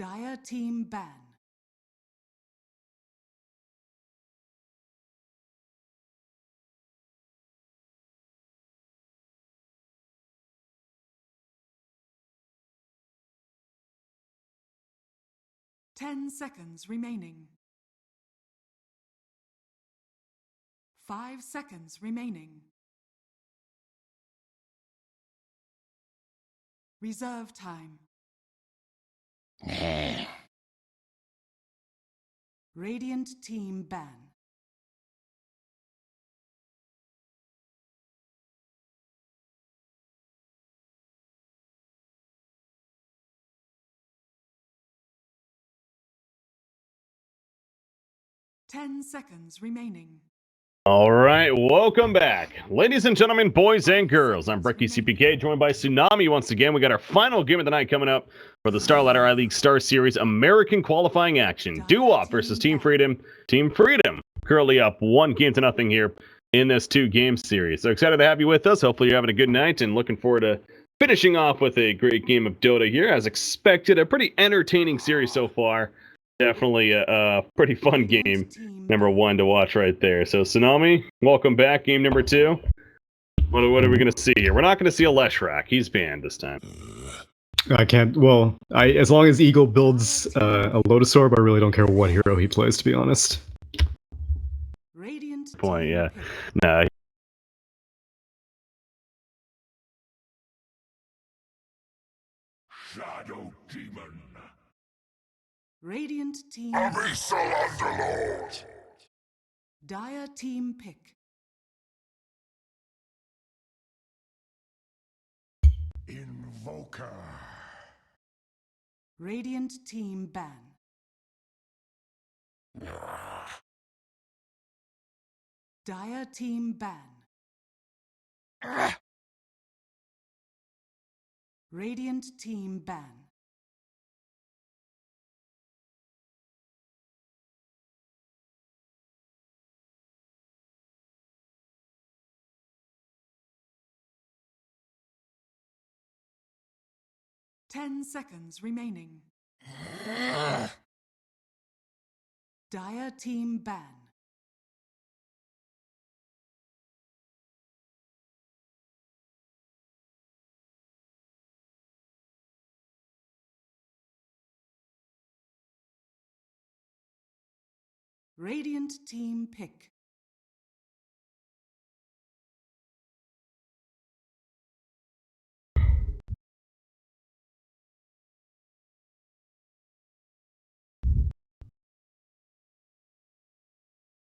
Dire team ban. Ten seconds remaining. 5 seconds remaining. Reserve time. Radiant team ban. Ten seconds remaining. All right, welcome back. Ladies and gentlemen, boys and girls, I'm Bricky CPK, joined by Tsunami once again. We got our final game of the night coming up for the StarSeries League StarSeries American qualifying action. Doo-Wop versus Team Freedom. Team Freedom currently up 1-0 here in this 2-game series. So excited to have you with us. Hopefully you're having a good night and looking forward to finishing off with a great game of Dota here. As expected, a pretty entertaining series so far. Definitely a pretty fun game, number 1 to watch right there. So, Tsunami, welcome back. Game number 2. What are we going to see here? We're not going to see a Leshrac. He's banned this time. I can't. Well, as long as Eagle builds a Lotus Orb, I really don't care what hero he plays, to be honest. Point, yeah. Nah. Shadow Demon. Radiant team. Abyssal Underlord. Dire team pick. Invoker. Radiant team ban. Dire team ban. Radiant team ban. Ten seconds remaining. Dire team ban. Radiant team pick.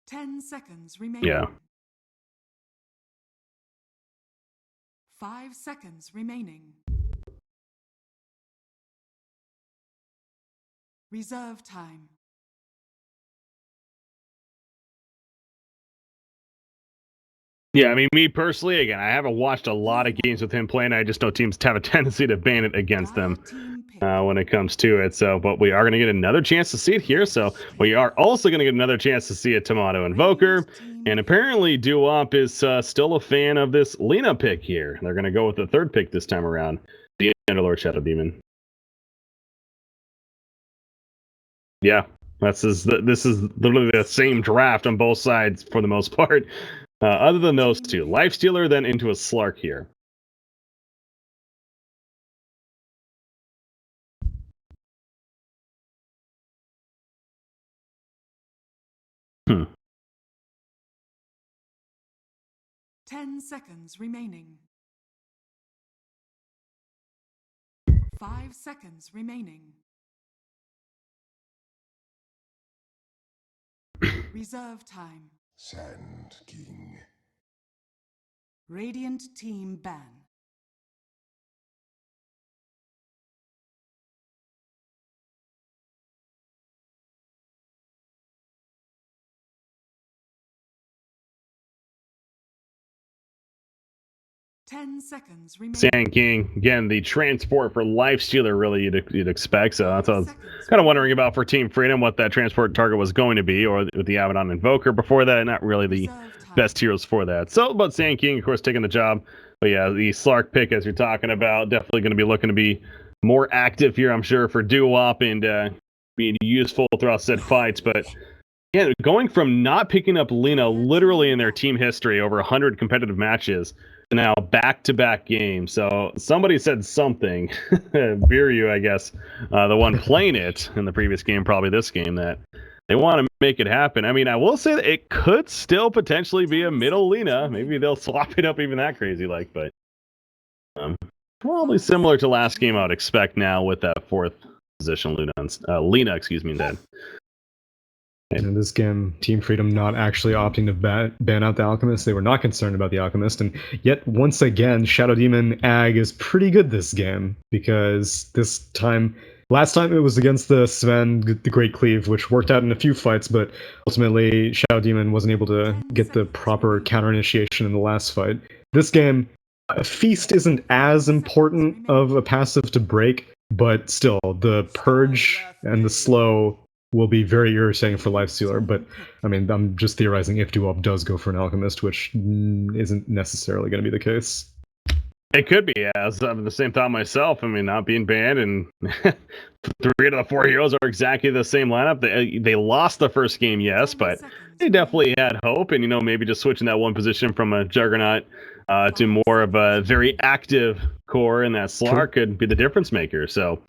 Ten seconds remaining. Yeah. 5 seconds remaining. Reserve time. Yeah, I mean, me personally, again, I haven't watched a lot of games with him playing. I just know teams have a tendency to ban it against them when it comes to it. So, but we are going to get another chance to see it here. So we are also going to get another chance to see a Tomato Invoker. And apparently Doo-Wop is still a fan of this Lina pick here. They're going to go with the 3rd pick this time around, the Underlord Shadow Demon. Yeah, this is literally the same draft on both sides for the most part. Other than those two, Lifestealer, then into a Slark here. Hmm. 10 seconds remaining. 5 seconds remaining. Reserve time. Sand King. Radiant team ban. Ten seconds remaining. Sand King, again, the transport for Lifestealer, really, you'd expect. So that's what I was kind of wondering about for Team Freedom, what that transport target was going to be, or with the Abaddon Invoker before that, not really the best heroes for that. So, but Sand King, of course, taking the job. But yeah, the Slark pick, as you're talking about, definitely going to be looking to be more active here, I'm sure, for doo-wop and being useful throughout said fights. But yeah, going from not picking up Lina literally in their team history over 100 competitive matches to now back-to-back games. So somebody said something, Biryu, I guess, the one playing it in the previous game, probably this game, that they want to make it happen. I mean, I will say that it could still potentially be a middle Lina. Maybe they'll swap it up even that crazy like, but probably similar to last game I would expect now with that 4th position Lina, excuse me, then. In this game, Team Freedom not actually opting to ban out the Alchemist. They were not concerned about the Alchemist, and yet once again, Shadow Demon Ag is pretty good this game, because this time, last time it was against the Sven, the Great Cleave, which worked out in a few fights, but ultimately Shadow Demon wasn't able to get the proper counter initiation in the last fight. This game, Feast isn't as important of a passive to break, but still, the Purge and the Slow will be very irritating for Lifestealer. But I mean, I'm just theorizing if doo-wop does go for an Alchemist, which isn't necessarily going to be the case. It could be, as I'm having the same thought myself. I mean, not being banned, and 3 out of the 4 heroes are exactly the same lineup. They lost the first game, yes, but they definitely had hope. And, maybe just switching that one position from a Juggernaut to more of a very active core in that Slar could be the difference maker. So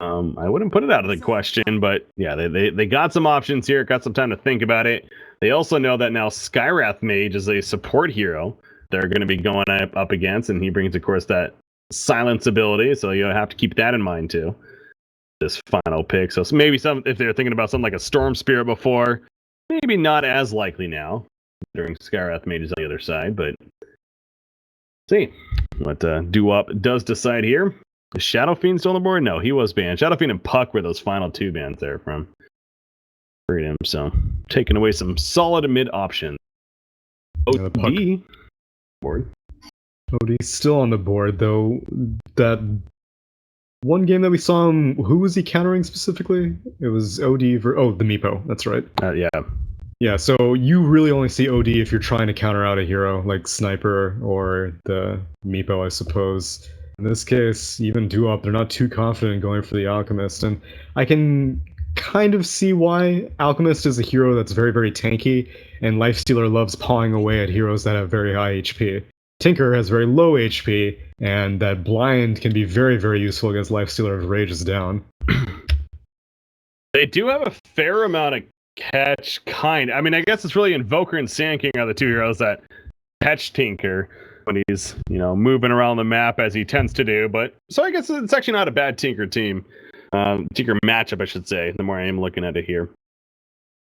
I wouldn't put it out of the question, but yeah, they got some options here, got some time to think about it. They also know that now Skywrath Mage is a support hero they're going to be going up against, and he brings, of course, that silence ability, so you have to keep that in mind too. This final pick, so maybe if they're thinking about something like a Storm Spirit before, maybe not as likely now, during Skywrath Mage is on the other side, but see what doo-wop does decide here. Is Shadow Fiend still on the board? No, he was banned. Shadow Fiend and Puck were those final 2 bans there from Freedom, so taking away some solid mid options. OD board. OD's still on the board, though. That one game that we saw him, who was he countering specifically? It was OD the Meepo, that's right. Yeah. Yeah, so you really only see OD if you're trying to counter out a hero, like Sniper or the Meepo, I suppose. In this case, even doo-wop, they're not too confident in going for the Alchemist, and I can kind of see why. Alchemist is a hero that's very, very tanky, and Lifestealer loves pawing away at heroes that have very high HP. Tinker has very low HP, and that Blind can be very, very useful against Lifestealer if Rage is down. They do have a fair amount of catch, I mean, I guess it's really Invoker and Sand King are the 2 heroes that catch Tinker when he's, moving around the map as he tends to do. But so I guess it's actually not a bad Tinker team. Tinker matchup, I should say, the more I am looking at it here.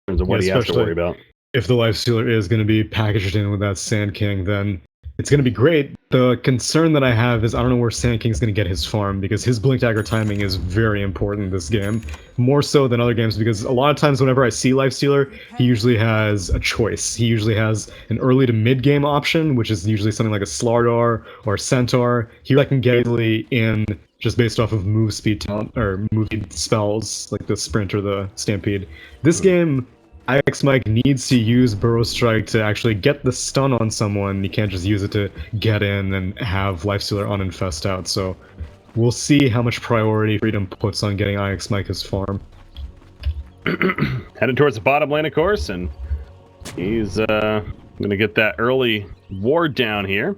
In terms of what he has to worry about. If the Lifestealer is going to be packaged in with that Sand King, then it's going to be great. The concern that I have is I don't know where Sand King's going to get his farm, because his Blink Dagger timing is very important in this game. More so than other games, because a lot of times whenever I see Lifestealer, he usually has a choice. He usually has an early to mid-game option, which is usually something like a Slardar or a Centaur. Here I can get easily in just based off of move speed talent, or move speed spells, like the Sprint or the Stampede. This game, IX Mike needs to use Burrow Strike to actually get the stun on someone. You can't just use it to get in and have Lifestealer uninfest out. So we'll see how much priority Freedom puts on getting IX Mike his farm. Headed towards the bottom lane, of course, and he's going to get that early ward down here.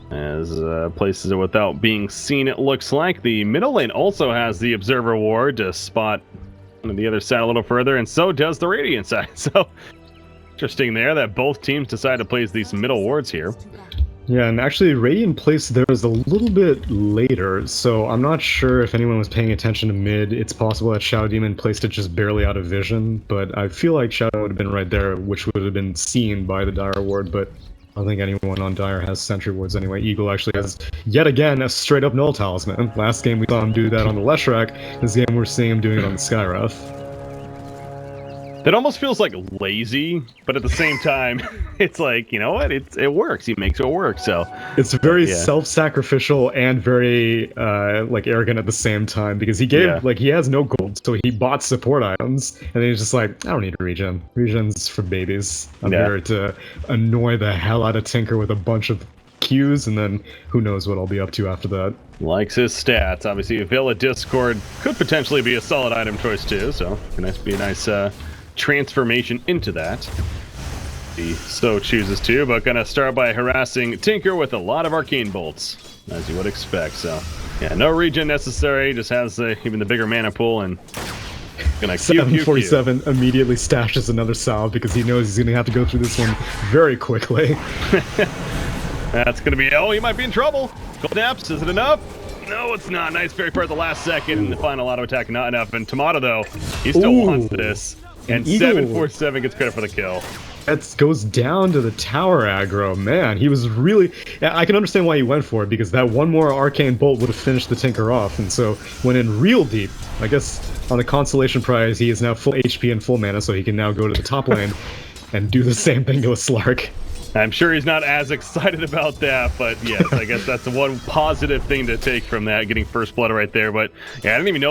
As places it without being seen, it looks like. The middle lane also has the Observer ward to spot on the other side a little further, and so does the Radiant side. So interesting there that both teams decide to place these middle wards here. Yeah, and actually Radiant placed theirs a little bit later, so I'm not sure if anyone was paying attention to mid. It's possible that Shadow Demon placed it just barely out of vision, but I feel like Shadow would have been right there, which would have been seen by the Dire ward, but I don't think anyone on Dire has sentry wards anyway. Eagle actually has, yet again, a straight-up null talisman. Last game we saw him do that on the Leshrac. This game we're seeing him doing it on the Skywrath. That almost feels like lazy, but at the same time, it's like, you know what? It works. He makes it work. So it's very self-sacrificial and very like arrogant at the same time, because he gave like he has no gold, so he bought support items, and then he's just like, I don't need a regen. Regen's for babies. I'm here to annoy the hell out of Tinker with a bunch of Qs, and then who knows what I'll be up to after that. Likes his stats. Obviously, Villa Discord could potentially be a solid item choice too, so it be a nice transformation into that. He so chooses to, but gonna start by harassing Tinker with a lot of arcane bolts, as you would expect. So, yeah, no regen necessary. Just has even the bigger mana pool, and gonna 747 immediately stashes another salve because he knows he's gonna have to go through this one very quickly. That's gonna be. Oh, he might be in trouble. Cold naps. Is it enough? No, it's not. Nice fairy part at the last second, and the final auto attack not enough. And Tomato though, he still wants this. And 747 gets credit for the kill. That goes down to the tower aggro. Man, he was really... I can understand why he went for it, because that one more arcane bolt would have finished the Tinker off, and so went in real deep. I guess on the consolation prize, he is now full HP and full mana, so he can now go to the top lane and do the same thing to a Slark. I'm sure he's not as excited about that, but yes, I guess that's the one positive thing to take from that, getting first blood right there. But yeah, I didn't even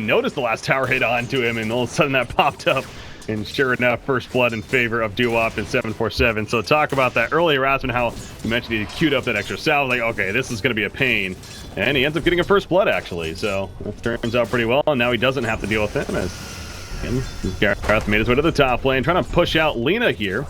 notice the last tower hit onto him, and all of a sudden that popped up. And sure enough, first blood in favor of Duop and 747. So talk about that early harassment, how you mentioned he queued up that extra salve, like, okay, this is going to be a pain. And he ends up getting a first blood, actually. So that turns out pretty well, and now he doesn't have to deal with him, as Gareth made his way to the top lane, trying to push out Lena here.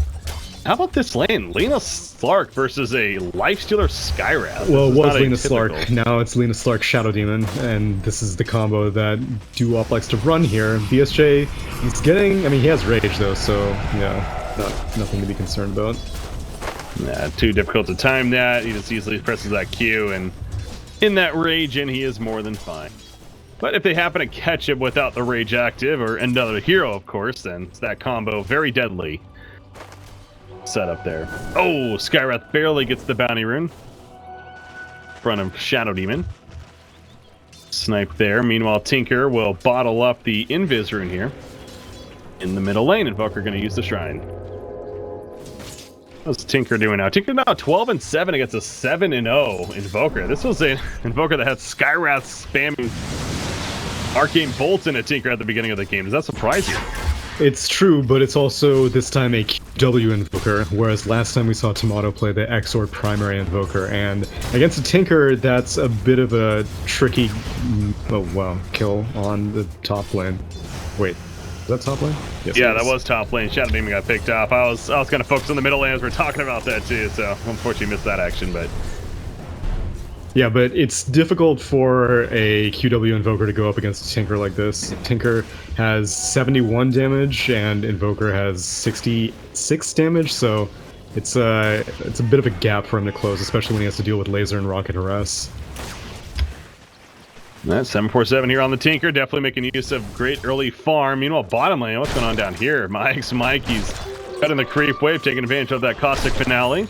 How about this lane? Lena Slark versus a Lifestealer Skywrath. Well, it was Lena Slark. Now it's Lena Slark Shadow Demon, and this is the combo that Duop likes to run here. BSJ, he's getting... I mean, he has rage, though, so, yeah, nothing to be concerned about. Yeah, too difficult to time that. He just easily presses that Q, and in that rage, and he is more than fine. But if they happen to catch him without the rage active, or another hero, of course, then it's that combo very deadly. Set up there. Oh, Skywrath barely gets the bounty rune in front of Shadow Demon. Snipe there. Meanwhile, Tinker will bottle up the Invis rune here in the middle lane. Invoker going to use the Shrine. What's Tinker doing now? Tinker now 12-7 against a 7-0 Invoker. This was an Invoker that had Skywrath spamming arcane bolts in a Tinker at the beginning of the game. Does that surprise you? It's true, but it's also this time a QW Invoker, whereas last time we saw Tomato play the Exort Primary Invoker, and against a Tinker, that's a bit of a tricky, kill on the top lane. Wait, is that top lane? Yes, yeah, that was top lane. Shadow Demon got picked off. I was kind of focused on the middle lane as we're talking about that too, so unfortunately missed that action, but... Yeah, but it's difficult for a QW Invoker to go up against a Tinker like this. Tinker has 71 damage, and Invoker has 66 damage, so it's a bit of a gap for him to close, especially when he has to deal with Laser and Rocket Harass. That's 747 here on the Tinker, definitely making use of great early farm. Meanwhile, bottom lane, what's going on down here? Mike's Mike, he's cutting the creep wave, taking advantage of that caustic finale.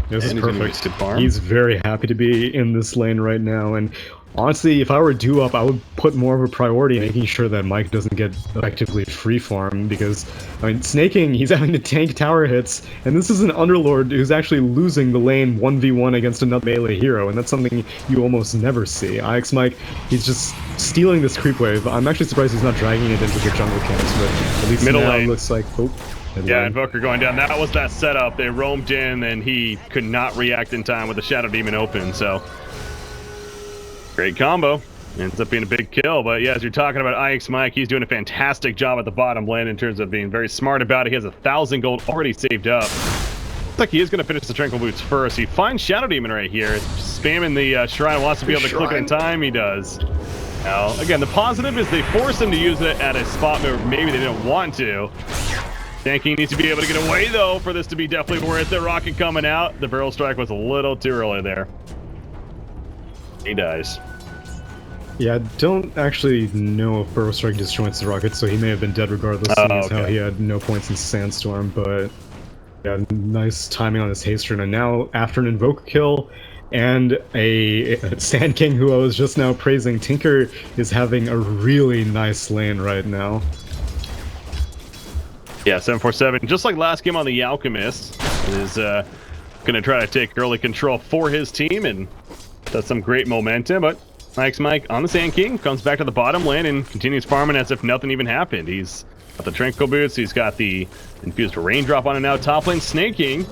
This is perfect. He's very happy to be in this lane right now, and honestly, if I were Duop, I would put more of a priority in making sure that Mike doesn't get effectively free farm, because, I mean, snaking, he's having to tank tower hits, and this is an Underlord who's actually losing the lane 1v1 against another melee hero, and that's something you almost never see. IX Mike, he's just stealing this creep wave. I'm actually surprised he's not dragging it into the jungle camps, but at least middle now lane. It looks like... Oh. Yeah, Invoker going down. That was that setup. They roamed in, and he could not react in time with the Shadow Demon open, so... Great combo. Ends up being a big kill, but yeah, as you're talking about IX Mike, he's doing a fantastic job at the bottom lane in terms of being very smart about it. He has 1,000 gold already saved up. Looks like he is going to finish the Tranquil Boots first. He finds Shadow Demon right here. Spamming the Shrine, wants to be able to click it in time. He does. Now, again, the positive is they forced him to use it at a spot where maybe they didn't want to. Tanking needs to be able to get away, though, for this to be definitely worth it. Rocket coming out. The barrel strike was a little too early there. He dies. Yeah, I don't actually know if Burrow Strike disjoints the rocket, so he may have been dead regardless, seeing as how he had no points in Sandstorm, but yeah, nice timing on his haste rune. And now, after an Invoker kill and a Sand King who I was just now praising, Tinker is having a really nice lane right now. Yeah, 747, just like last game on the Alchemist, is going to try to take early control for his team, and that's some great momentum, but IX Mike on the Sand King comes back to the bottom lane and continues farming as if nothing even happened. He's got the Tranquil Boots, he's got the Infused Raindrop on it now. Top lane, Snake King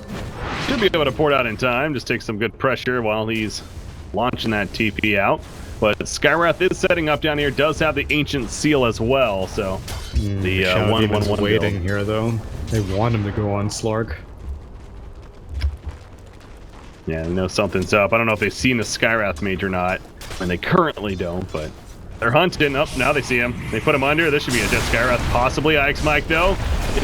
should be able to port out in time. Just take some good pressure while he's launching that TP out. But Skywrath is setting up down here. Does have the Ancient Seal as well. So the 1-1-1 waiting here though. They want him to go on Slark. Yeah, they know something's up. I don't know if they've seen the Skywrath mage or not. And they currently don't, but they're hunting. Up now they see him. They put him under. This should be a dead Skywrath. Possibly IX Mike though.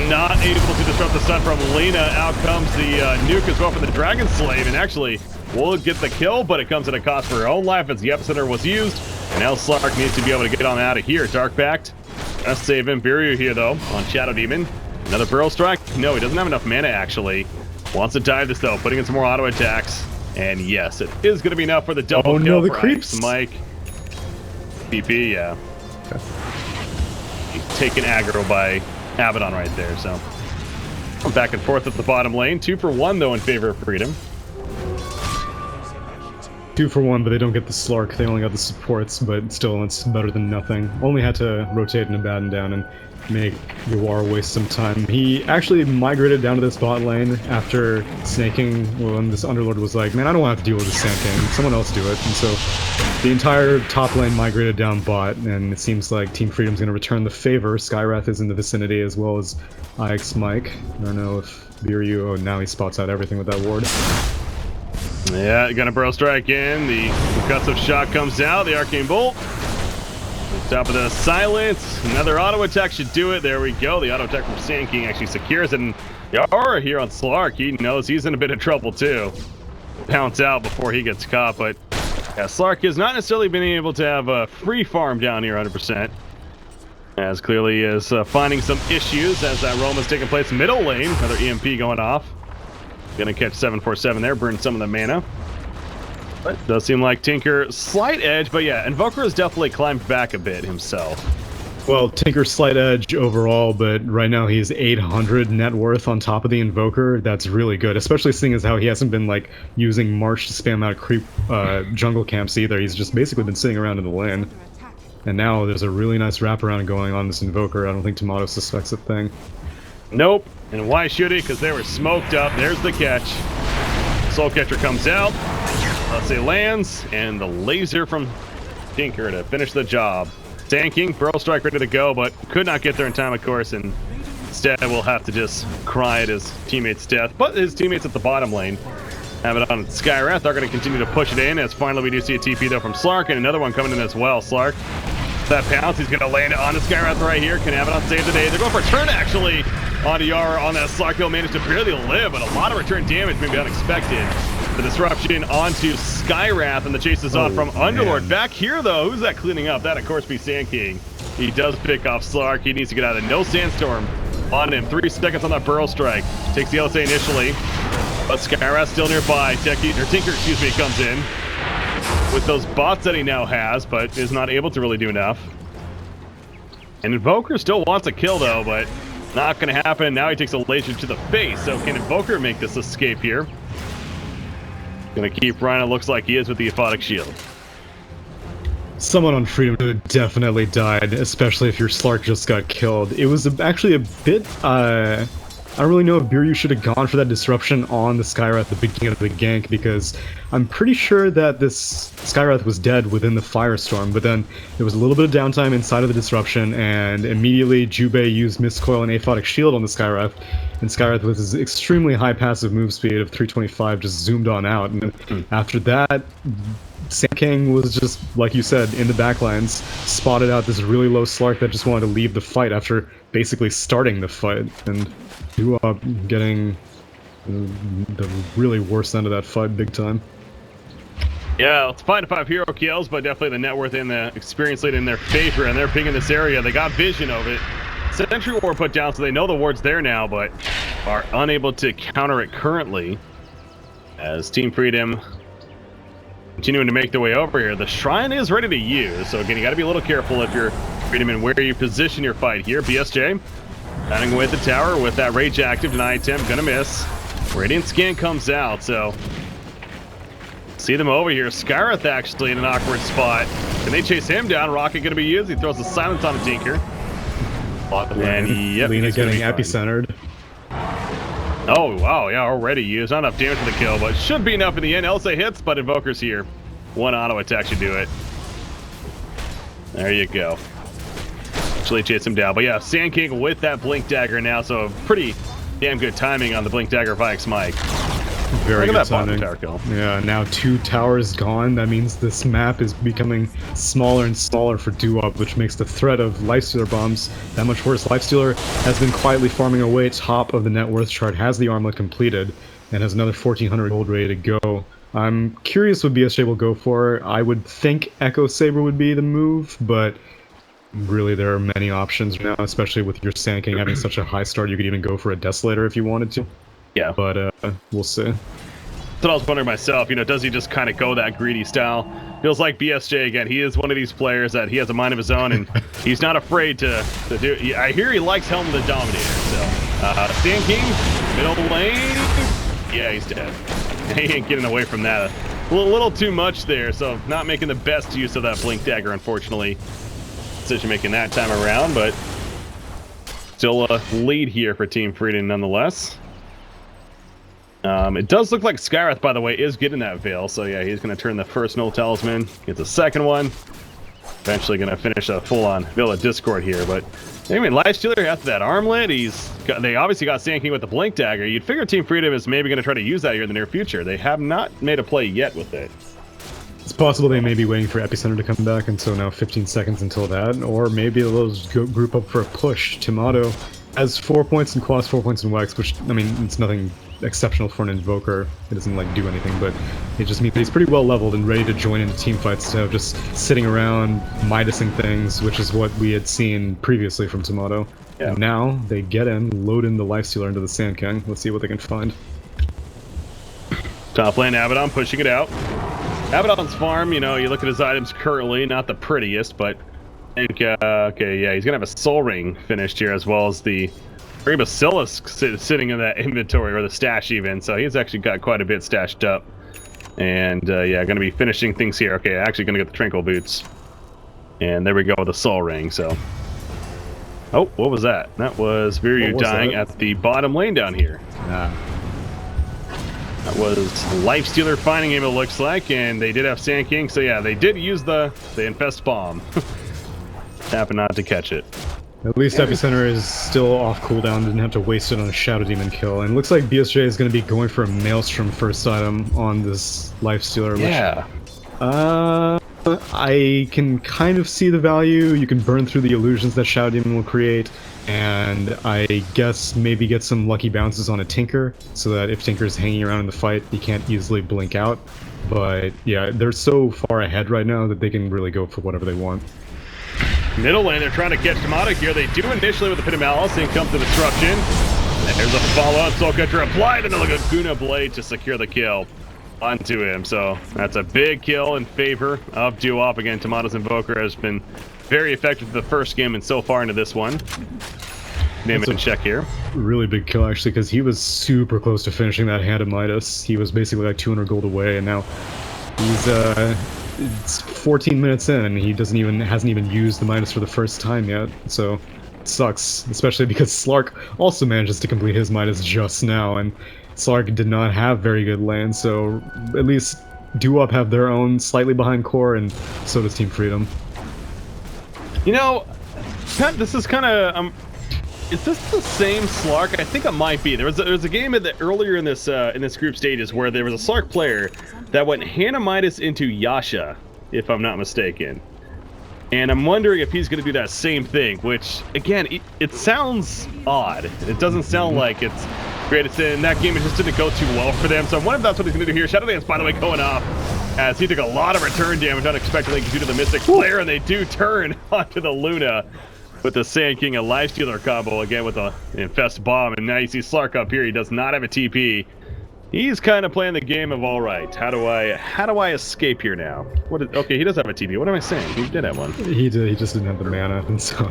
Not able to disrupt the stun from Lena. Out comes the nuke as well from the Dragon Slave. And actually will get the kill, but it comes at a cost for her own life as the Epicenter was used. And now Slark needs to be able to get on out of here. Darkbacked. Gonna save him. Biryu here though on Shadow Demon. Another Burrow Strike. No, he doesn't have enough mana actually. Wants to dive this though, putting in some more auto attacks. And yes, it is going to be enough for the double kill. No, the for creeps. Mike. PP, yeah. Okay. He's taken aggro by Abaddon right there, so. Back and forth at the bottom lane. 2 for 1 though in favor of Freedom. 2 for 1, but they don't get the Slark. They only got the supports, but still, it's better than nothing. Only had to rotate an Abaddon down and make Yawar waste some time. He actually migrated down to this bot lane after snaking when this Underlord was like, man, I don't want to have to deal with this Sand King. Someone else do it. And so the entire top lane migrated down bot, and it seems like Team Freedom's going to return the favor. Skywrath is in the vicinity as well as IX Mike. I don't know if Biryu, oh, now he spots out everything with that ward. Yeah, gonna Burrow Strike in. The Concussive Shock comes out. The Arcane Bolt. Top of the Silence. Another auto attack should do it. There we go. The auto attack from Sand King actually secures it. And Yara here on Slark, he knows he's in a bit of trouble too. Pounce out before he gets caught. But yeah, Slark has not necessarily been able to have a free farm down here 100%. As clearly is finding some issues as that roam is taking place middle lane. Another EMP going off. Gonna catch 747 there, burn some of the mana. But it does seem like Tinker slight edge, but yeah, Invoker has definitely climbed back a bit himself. Well, Tinker's slight edge overall, but right now he's 800 net worth on top of the Invoker. That's really good, especially seeing as how he hasn't been like using March to spam out creep jungle camps either. He's just basically been sitting around in the lane. And now there's a really nice wraparound going on this Invoker. I don't think Tomato suspects a thing. Nope. And why should he? Because they were smoked up. There's the catch. Soul Catcher comes out. Let's say lands. And the laser from Tinker to finish the job. Sand King, Burrow Strike ready to go, but could not get there in time, of course. And instead will have to just cry at his teammate's death. But his teammates at the bottom lane have it on Skywrath. They're going to continue to push it in as finally we do see a TP though from Slark. And another one coming in as well. Slark. That pounce, he's going to land it on the Skywrath right here. Can Abaddon save the day? They're going for a turn actually on Yara on that Slark. He'll manage to barely live, but a lot of return damage, maybe unexpected. The disruption onto Skywrath, and the chase is on from Underlord. Back here though, who's that cleaning up? That of course be Sand King. He does pick off Slark. He needs to get out of no Sandstorm on him. 3 seconds on that Burrow Strike. Takes the LSA initially, but Skywrath still nearby. Tinker, excuse me, comes in with those bots that he now has, but is not able to really do enough. And Invoker still wants a kill though, but not going to happen. Now he takes a laser to the face. So can Invoker make this escape here? Going to keep running. It looks like he is with the Aphotic Shield. Someone on Freedom definitely died, especially if your Slark just got killed. It was actually a bit, I don't really know if Biryu should have gone for that disruption on the Skywrath at the beginning of the gank, because I'm pretty sure that this Skywrath was dead within the Firestorm, but then there was a little bit of downtime inside of the disruption, and immediately Jubei used Mistcoil and Aphotic Shield on the Skywrath, and Skywrath with his extremely high passive move speed of 325 just zoomed on out, and after that, Sand King was just, like you said, in the backlines, spotted out this really low Slark that just wanted to leave the fight after basically starting the fight, and you up getting the really worst end of that fight big time. Yeah, it's 5-5 hero kills, but definitely the net worth and the experience lead in their favor, and they're pinging this area. They got vision of it. Sentry Ward put down, so they know the ward's there now, but are unable to counter it currently. As Team Freedom continuing to make their way over here. The Shrine is ready to use, so again, you got to be a little careful if you're Freedom and where you position your fight here. BSJ batting away at the tower with that Rage active. Deny attempt, gonna miss. Radiant Scan comes out, so see them over here. Skywrath actually in an awkward spot. Can they chase him down? Rocket gonna be used. He throws the silence on a Tinker. And yep, Lena getting epicentered. Oh, wow, yeah, already used. Not enough damage for the kill, but should be enough in the end. Elsa hits, but Invoker's here. One auto attack should do it. There you go. Actually chase him down. But yeah, Sand King with that Blink Dagger now, so pretty damn good timing on the Blink Dagger Vikes Mike. Very Look good at that bottom timing. tower kill. Yeah, now 2 towers gone. That means this map is becoming smaller and smaller for Doo-Wop, which makes the threat of Lifestealer bombs that much worse. Lifestealer has been quietly farming away top of the net worth chart, has the armlet completed, and has another 1400 gold ready to go. I'm curious what BSJ will go for. I would think Echo Saber would be the move, but really there are many options now, especially with your Sand King having such a high start. You could even go for a Desolator if you wanted to. Yeah. But we'll see. That's what I was wondering myself. You know, does he just kind of go that greedy style? Feels like BSJ again. He is one of these players that he has a mind of his own, and he's not afraid to do. I hear he likes Helm the Dominator. So, Sand King, middle lane. Yeah, he's dead. He ain't getting away from that. A little too much there. So, not making the best use of that Blink Dagger, unfortunately. Decision making that time around, but still a lead here for Team Freedom nonetheless. It does look like Skywrath, by the way, is getting that Veil, so yeah, he's going to turn the first Null Talisman, gets a second one, eventually going to finish a full-on Veil of Discord here, but anyway, Lifestealer after that armlet, they obviously got Sand King with the Blink Dagger. You'd figure Team Freedom is maybe going to try to use that here in the near future. They have not made a play yet with it. It's possible they may be waiting for Epicenter to come back, and so now 15 seconds until that, or maybe they'll just group up for a push. Tomato has 4 points in Quas, 4 points in Wax, which, I mean, it's nothing exceptional for an Invoker. It doesn't, like, do anything, but it just means he's pretty well leveled and ready to join into team fights instead of just sitting around Midasing things, which is what we had seen previously from Tomato. Yeah. And now they get in, load in the Lifestealer into the Sand King. Let's see what they can find. Top lane, Abaddon pushing it out. Abaddon's farm, you know, you look at his items currently, not the prettiest, but I think, okay, yeah, he's going to have a Soul Ring finished here, as well as the Basilisk sitting in that inventory, or the stash even, so he's actually got quite a bit stashed up. And, yeah, going to be finishing things here. Okay, actually going to get the Tranquil Boots. And there we go with the Soul Ring, so... Oh, what was that? That was Viryu dying at the bottom lane down here. That was Lifestealer finding him, it looks like, and they did have Sand King, so yeah, they did use the Infest Bomb. Happened not to catch it. At least Epicenter is still off cooldown, didn't have to waste it on a Shadow Demon kill, and it looks like BSJ is going to be going for a Maelstrom first item on this Lifestealer. Yeah. I can kind of see the value. You can burn through the illusions that Shadow Demon will create, and I guess maybe get some lucky bounces on a Tinker, so that if Tinker's hanging around in the fight, he can't easily blink out. But yeah, they're so far ahead right now that they can really go for whatever they want. Middle lane, they're trying to catch Tomato here. They do initially with the Pit of Malice, in comes the Disruption. And there's a follow-up, Soul Catcher applied, and then a Guna Blade to secure the kill onto him. So that's a big kill in favor of Doo-Wop. Again, Tomato's Invoker has been very effective in the first game and so far into this one. Name it and check here. Really big kill, actually, because he was super close to finishing that Hand of Midas. He was basically like 200 gold away, and now he's it's 14 minutes in, and he hasn't even used the Midas for the first time yet. So it sucks, especially because Slark also manages to complete his Midas just now, and Slark did not have very good lane. So at least Doo-Wop have their own slightly behind core, and so does Team Freedom. You know, this is kind of is this the same Slark? I think it might be. There was a game earlier in this group stages where there was a Slark player that went Hannah Midas into Yasha, if I'm not mistaken. And I'm wondering if he's going to do that same thing, which, again, it sounds odd. It doesn't sound like it's great. In that game, it just didn't go too well for them. So I wonder if that's what he's going to do here. Shadow Dance, by the way, going off, as he took a lot of return damage unexpectedly due to the Mystic Flare, and they do turn onto the Luna with the Sand King, a Lifestealer combo, again with the Infest Bomb. And now you see Slark up here. He does not have a TP. He's kind of playing the game of, all right, how do I escape here now? Okay, he does have a TP. What am I saying? He did have one. He did. He just didn't have the mana, and so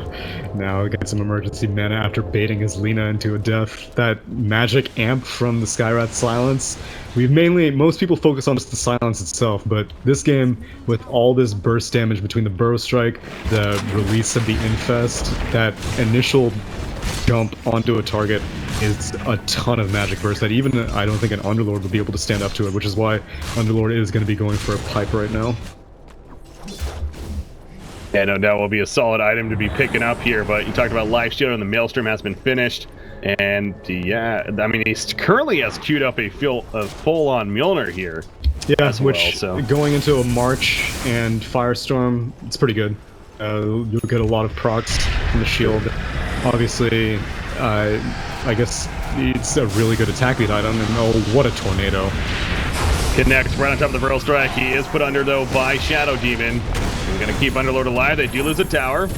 now get some emergency mana after baiting his Lina into a death. That magic amp from the Skyrath Silence. Most people focus on just the silence itself, but this game, with all this burst damage between the Burrow Strike, the release of the Infest, that initial jump onto a target is a ton of magic burst that even I don't think an Underlord would be able to stand up to it, which is why Underlord is going to be going for a pipe right now. Yeah, no doubt will be a solid item to be picking up here, but you talked about Life Shield and the Maelstrom has been finished. And yeah, I mean, he currently has queued up a full-on Mjolnir here. Yeah, well, which so. Going into a March and Firestorm, it's pretty good. You'll get a lot of procs from the shield. Obviously, I guess it's a really good attack beat item, and oh, what a tornado. Connects right on top of the Viral Strike. He is put under, though, by Shadow Demon. We're going to keep Underlord alive. They do lose a tower.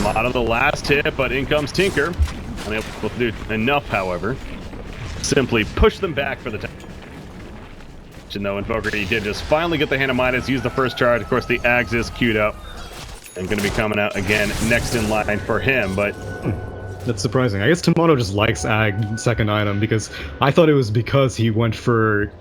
Out of the last hit, but in comes Tinker. Unable to do enough, however. Simply push them back for the tower. Though Invoker, he did just finally get the Hand of Midas, use the first charge. Of course, the Axe is queued up and going to be coming out again next in line for him, but that's surprising. I guess Tomoto just likes Ag second item because I thought it was because he went for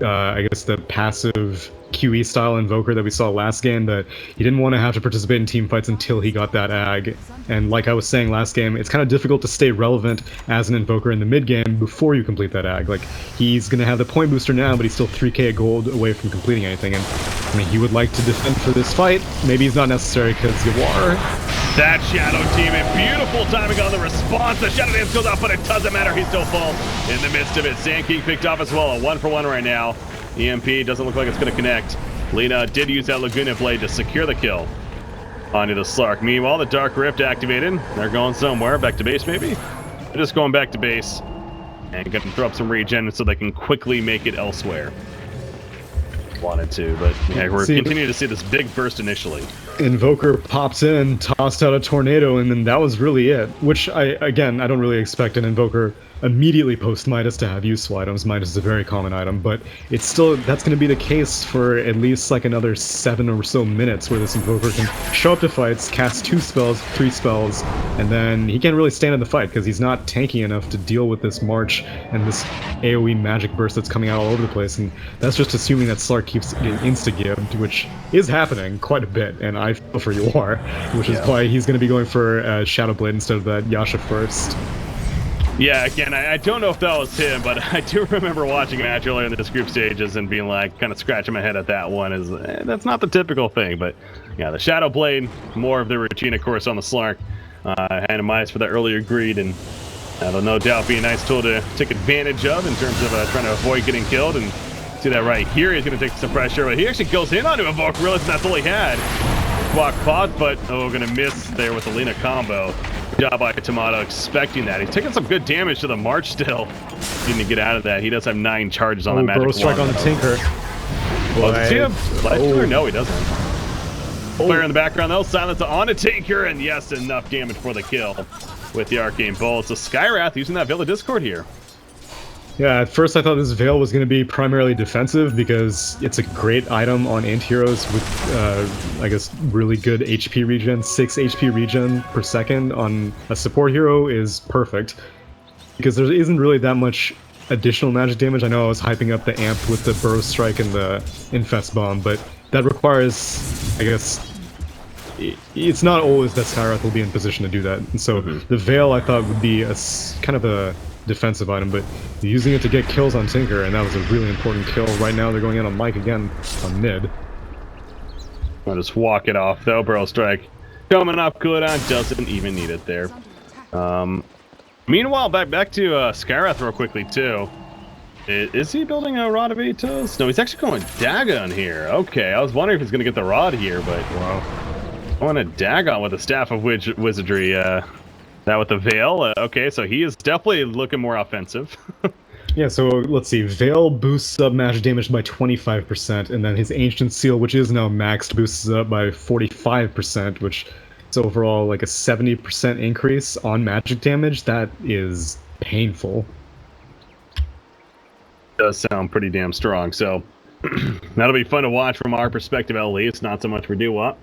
I guess the passive QE style Invoker that we saw last game, that he didn't want to have to participate in team fights until he got that Ag. And like I was saying last game, it's kind of difficult to stay relevant as an Invoker in the mid game before you complete that Ag. Like, he's going to have the point booster now, but he's still 3k gold away from completing anything. And I mean, he would like to defend for this fight. Maybe he's not necessary because Yawar. That Shadow Demon, beautiful timing on the response. The Shadow Dance goes off, but it doesn't matter. He still falls in the midst of it. Sand King picked off as well, a 1-for-1 right now. EMP doesn't look like it's going to connect. Lena did use that Laguna Blade to secure the kill onto the Slark. Meanwhile, the Dark Rift activated. They're going somewhere. Back to base, maybe? They're just going back to base and going to throw up some regen so they can quickly make it elsewhere. Wanted to, but yeah, we're continuing to see this big burst initially. Invoker pops in, tossed out a tornado, and then that was really it. Which, I don't really expect an Invoker immediately post Midas to have useful items. Midas is a very common item, but it's still, that's going to be the case for at least like another 7 or so minutes where this Invoker can show up to fights, cast 2 spells, 3 spells, and then he can't really stand in the fight because he's not tanky enough to deal with this March and this AoE magic burst that's coming out all over the place. And that's just assuming that Slark keeps getting insta-gibbed, which is happening quite a bit, and I feel for Yawar, which is why he's going to be going for Shadow Blade instead of that Yasha first. Yeah, again, I don't know if that was him, but I do remember watching a match earlier in this group stages and being like, kind of scratching my head at that one. That's not the typical thing, but yeah, the Shadow Blade, more of the routine, of course, on the Slark. Hand of Midas for that earlier greed, and that'll no doubt be a nice tool to take advantage of in terms of trying to avoid getting killed. And see that right here, he's going to take some pressure, but he actually goes in onto Evoke, realizing that's all he had. Squawk caught, but going to miss there with the Lena combo. Good job by Tomato expecting that. He's taking some good damage to the March still. Needing to get out of that. He does have 9 charges on that magic Bro strike on the Tinker. Oh, does he have life stealer? No, he doesn't. Player in the background though, silence on a Tinker, and yes, enough damage for the kill with the Arcane Bolt. So Skywrath using that Veil of Discord here. Yeah, at first I thought this Veil was going to be primarily defensive because it's a great item on int heroes with, I guess, really good HP regen. 6 HP regen per second on a support hero is perfect because there isn't really that much additional magic damage. I know I was hyping up the amp with the Burrow Strike and the Infest Bomb, but that requires, I guess, it's not always that Skywrath will be in position to do that. And so the Veil I thought would be a kind of a defensive item, but using it to get kills on Tinker, and that was a really important kill. Right now they're going in on Mike again on mid. I'll just walk it off though. Burrow Strike coming up good on, doesn't even need it there. Meanwhile, back to Skywrath real quickly too. Is he building a Rod of Atos? No, he's actually going Dagon here. Okay, I was wondering if he's going to get the Rod here, but wow. Going a Dagon with the Staff of Wizardry. That with the Veil. Okay, so he is definitely looking more offensive. Yeah, so let's see. Veil boosts up magic damage by 25%, and then his Ancient Seal, which is now maxed, boosts it up by 45%, which is overall like a 70% increase on magic damage. That is painful. Does sound pretty damn strong, so that'll be fun to watch from our perspective at least. Not so much for Dewop.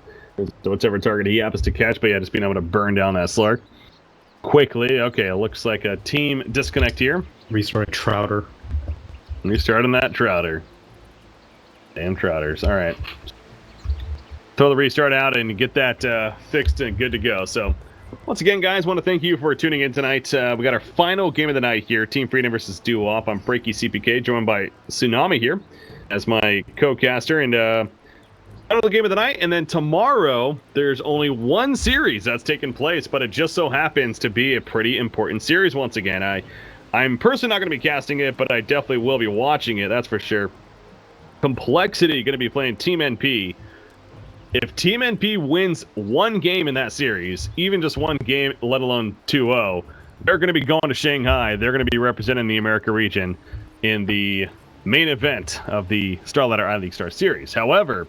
Whichever target he happens to catch, but yeah, just being able to burn down that Slark quickly. Okay, it looks like a team disconnect here. Restart Trouter. Restarting that Trouter. Damn Trouters. All right. Throw the restart out and get that fixed and good to go. So Once again, guys, want to thank you for tuning in tonight. We got our final game of the night here, Team Freedom versus Duo Op. I'm Breaky CPK, joined by Tsunami here as my co-caster, and final game of the night. And then tomorrow, there's only one series that's taking place, but it just so happens to be a pretty important series once again. I'm personally not going to be casting it, but I definitely will be watching it, that's for sure. Complexity going to be playing Team NP. If Team NP wins one game in that series, even just one game, let alone 2-0, they're going to be going to Shanghai. They're going to be representing the America region in the main event of the StarLadder iLeague Star Series. However,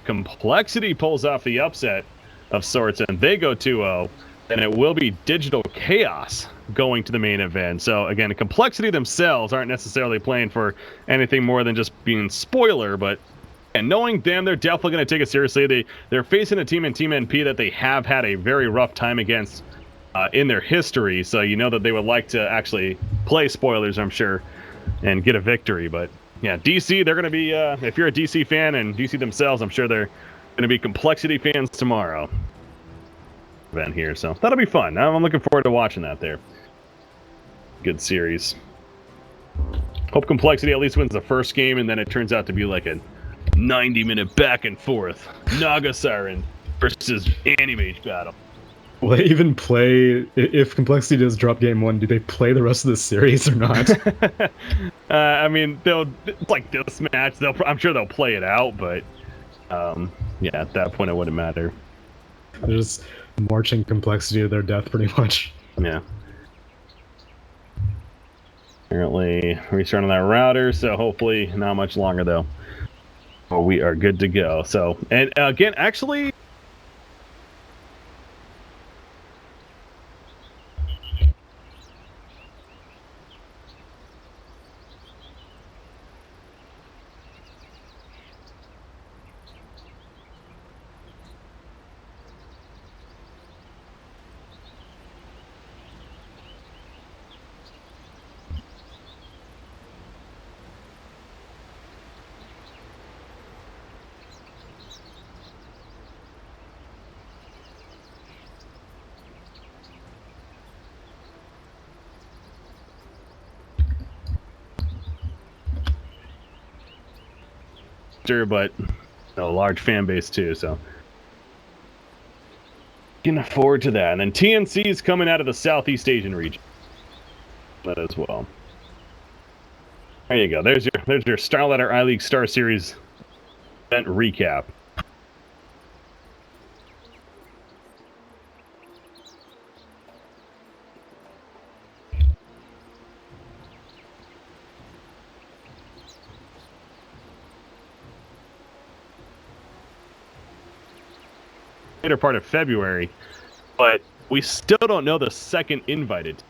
Complexity pulls off the upset of sorts and they go 2-0, and it will be Digital Chaos going to the main event. So again, Complexity themselves aren't necessarily playing for anything more than just being spoiler, but and knowing them, they're definitely going to take it seriously. They're facing a team in Team NP that they have had a very rough time against in their history, so you know that they would like to actually play spoilers, I'm sure, and get a victory. But yeah, DC, they're going to be, if you're a DC fan and DC themselves, I'm sure they're going to be Complexity fans tomorrow. Event here, so that'll be fun. I'm looking forward to watching that there. Good series. Hope Complexity at least wins the first game, and then it turns out to be like a 90-minute back and forth Naga Siren versus Animage battle. Will they even play, if Complexity does drop game 1, do they play the rest of the series or not? I mean, it's like this match, I'm sure they'll play it out, but yeah, at that point it wouldn't matter. They're just marching Complexity to their death pretty much. Yeah. Apparently restarting that router, so hopefully not much longer though. Oh, we are good to go. So, and again, actually, but a large fan base too, so looking forward to that. And then TNC is coming out of the Southeast Asian region, that as well. There you go. There's your StarLadder iLeague Star Series event recap. Later part of February, but we still don't know the second invited.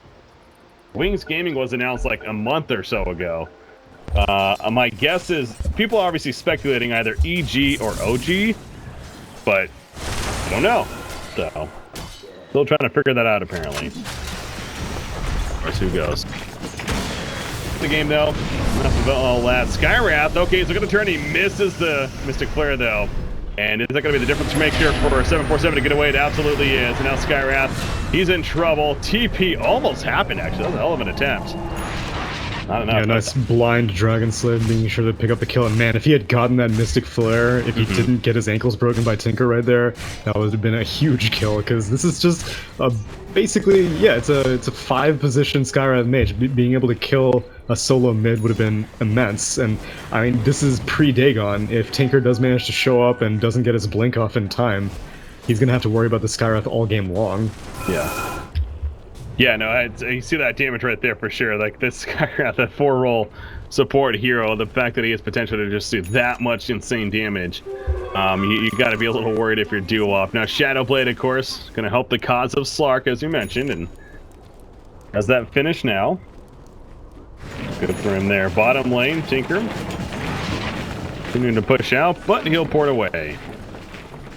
Wings Gaming was announced like a month or so ago. My guess is people are obviously speculating either EG or OG, but I don't know. So still trying to figure that out apparently. Let's see who goes. The game though. Enough about all that. Skywrath. Okay, so gonna turn. He misses the Mystic Flare though. And is that going to be the difference maker for 747 to get away? It absolutely is. And now Skywrath, he's in trouble. TP almost happened, actually. That was a hell of an attempt. Not enough. Yeah, nice blind Dragon Slave being sure to pick up the kill. And man, if he had gotten that Mystic Flare, if he didn't get his ankles broken by Tinker right there, that would have been a huge kill. Because this is just basically, yeah, it's a 5-position Skywrath mage. Being able to kill a solo mid would have been immense. And I mean, this is pre-Dagon. If Tinker does manage to show up and doesn't get his blink off in time, he's gonna have to worry about the Skywrath all game long. Yeah. Yeah, no, you see that damage right there for sure. Like this Skywrath, that 4-roll support hero, the fact that he has potential to just do that much insane damage, you got to be a little worried if you're duo off. Now Shadowblade, of course, going to help the cause of Slark, as you mentioned, and has that finish now. Good for him there. Bottom lane, Tinker continuing to push out, but he'll port away.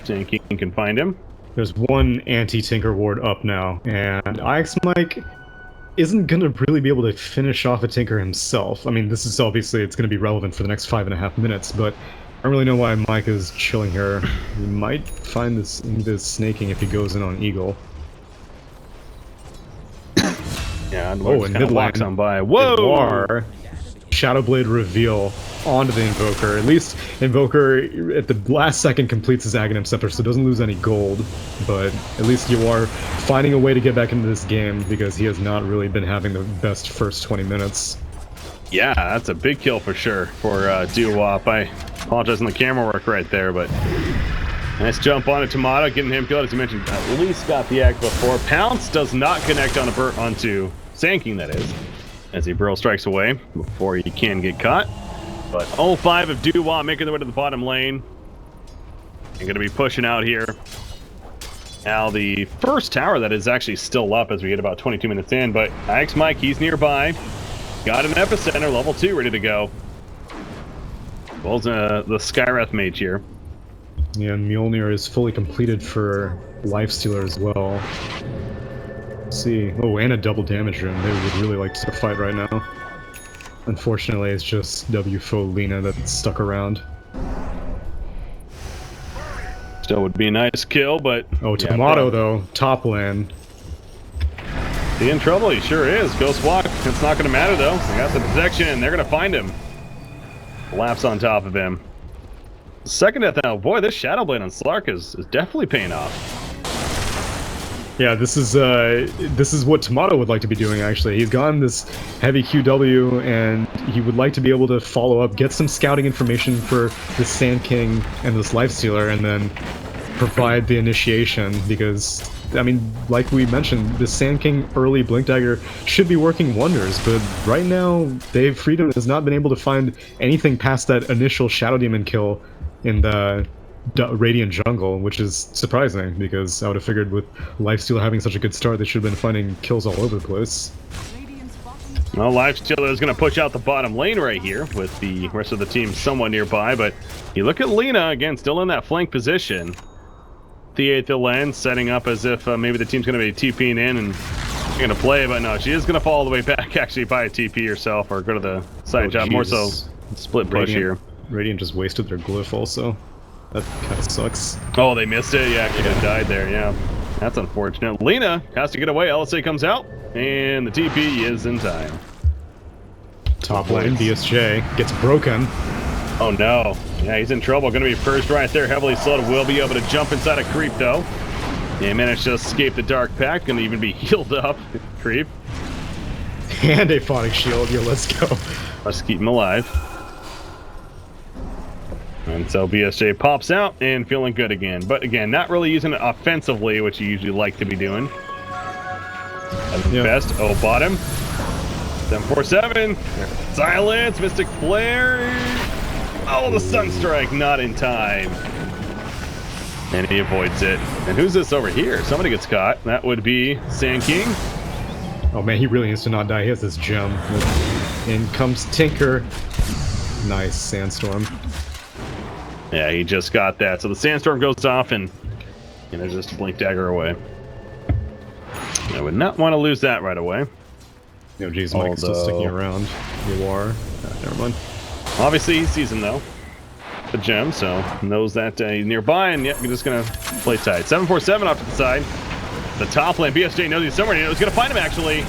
Tinky can find him. There's one anti-Tinker ward up now, and IX Mike isn't going to really be able to finish off a Tinker himself. I mean, this is obviously, it's going to be relevant for the next 5.5 minutes, but I don't really know why Mike is chilling here. He might find this snaking if he goes in on Eagle. Yeah, and Oh, just and kind of mid walks lane. on by. Whoa! War. Shadow Blade reveal onto the Invoker. At least Invoker at the last second completes his Aghanim Scepter, so doesn't lose any gold. But at least you are finding a way to get back into this game because he has not really been having the best first 20 minutes. Yeah, that's a big kill for sure for Doo-Wop. I apologize on the camera work right there, but nice jump on a Tomato, getting him killed. As you mentioned, at least got the act before. Pounce does not connect on onto Sand King, that is, as he Burrow strikes away before he can get caught. But 0-5 of Doo-Wop making their way to the bottom lane. They're going to be pushing out here. Now the first tower that is actually still up as we get about 22 minutes in, but Ike's Mike, he's nearby. Got an Epicenter, level 2, ready to go. Well, the Skywrath mage here. Yeah, and Mjolnir is fully completed for Lifestealer as well. Let's see. Oh, and a double damage room. They would really like to fight right now. Unfortunately, it's just WFO Lina that's stuck around. Still would be a nice kill, but... Oh, Tomato, though. Top lane. He in trouble, he sure is. Ghost Walk, it's not going to matter, though. They got the protection, they're going to find him. Laps on top of him. Second death now. Boy, this Shadow Blade on Slark is definitely paying off. Yeah, this is what Tomato would like to be doing, actually. He's gotten this heavy QW, and he would like to be able to follow up, get some scouting information for the Sand King and this Lifestealer, and then provide the initiation, because, I mean, like we mentioned, the Sand King early Blink Dagger should be working wonders, but right now, Freedom has not been able to find anything past that initial Shadow Demon kill in the Radiant Jungle, which is surprising, because I would have figured with Lifesteal having such a good start, they should have been finding kills all over the place. Well, Lifestealer is going to push out the bottom lane right here, with the rest of the team somewhat nearby, but you look at Lina, again, still in that flank position. The 8th lane, setting up as if maybe the team's going to be TPing in and going to play, but no, she is going to fall all the way back, actually, by a TP herself, or go to the side job, more so split push here. Radiant just wasted their glyph also. That kind of sucks. Oh, they missed it? Yeah, could have died there, yeah. That's unfortunate. Lina has to get away. LSA comes out, and the TP is in time. Top lane, BSJ gets broken. Oh no. Yeah, he's in trouble. Gonna be first right there. Heavily slowed. Will be able to jump inside a creep, though. Yeah, managed to escape the Dark Pact. Gonna even be healed up. Creep. And a Phonic Shield. Yeah, let's go. Let's keep him alive. And so BSJ pops out and feeling good again. But again, not really using it offensively, which you usually like to be doing. At the best. Oh, bottom. 747. Silence. Mystic Flare. Oh, the Sunstrike. Not in time. And he avoids it. And who's this over here? Somebody gets caught. That would be Sand King. Oh man, he really needs to not die. He has this gem. In comes Tinker. Nice Sandstorm. Yeah, he just got that. So the Sandstorm goes off, and there's just a Blink Dagger away. I would not want to lose that right away. No, geez, Mike's still sticking around. You are. Never mind. Obviously, he sees him, though. The gem, so knows that he's nearby, and yep, we're just going to play tight. 747 off to the side. The top lane, BSJ knows he's somewhere. He's going to find him, actually.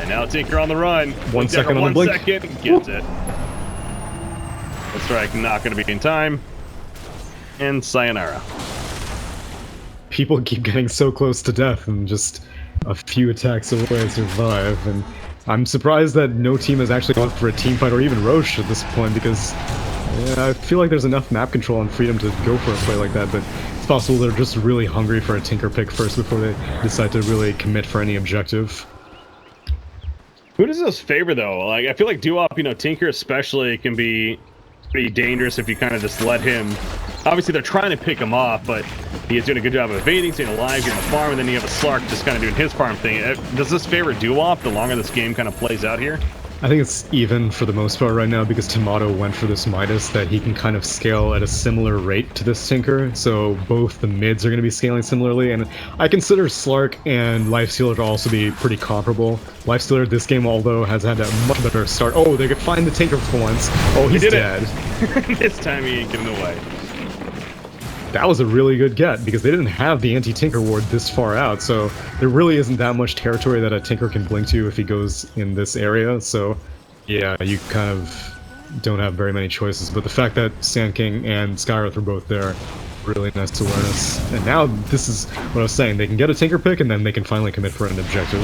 And now Tinker on the run. 1 second on the blink. 1 second, gets it. The strike not going to be in time. And sayonara. People keep getting so close to death and just a few attacks away survive, and I'm surprised that no team has actually gone for a team fight or even Roche at this point, because I feel like there's enough map control and freedom to go for a play like that, but it's possible they're just really hungry for a Tinker pick first before they decide to really commit for any objective. Who does this favor, though? Like, I feel like Doo-Wop, Tinker especially, can be pretty dangerous if you kind of just let him. Obviously, they're trying to pick him off, but he is doing a good job of evading, staying alive, getting the farm, and then you have a Slark just kind of doing his farm thing. Does this favor Doo-Wop the longer this game kind of plays out here? I think it's even for the most part right now, because Tomato went for this Midas that he can kind of scale at a similar rate to this Tinker, so both the mids are going to be scaling similarly, and I consider Slark and Lifestealer to also be pretty comparable. Lifestealer this game, although, has had a much better start. Oh, they could find the Tinker for once. Oh, he's dead. This time he ain't giving away. that was a really good get, because they didn't have the anti-Tinker ward this far out, so there really isn't that much territory that a Tinker can blink to if he goes in this area, so yeah, you kind of don't have very many choices, but the fact that Sand King and Skywrath were both there, really nice awareness. And now this is what I was saying, they can get a Tinker pick and then they can finally commit for an objective.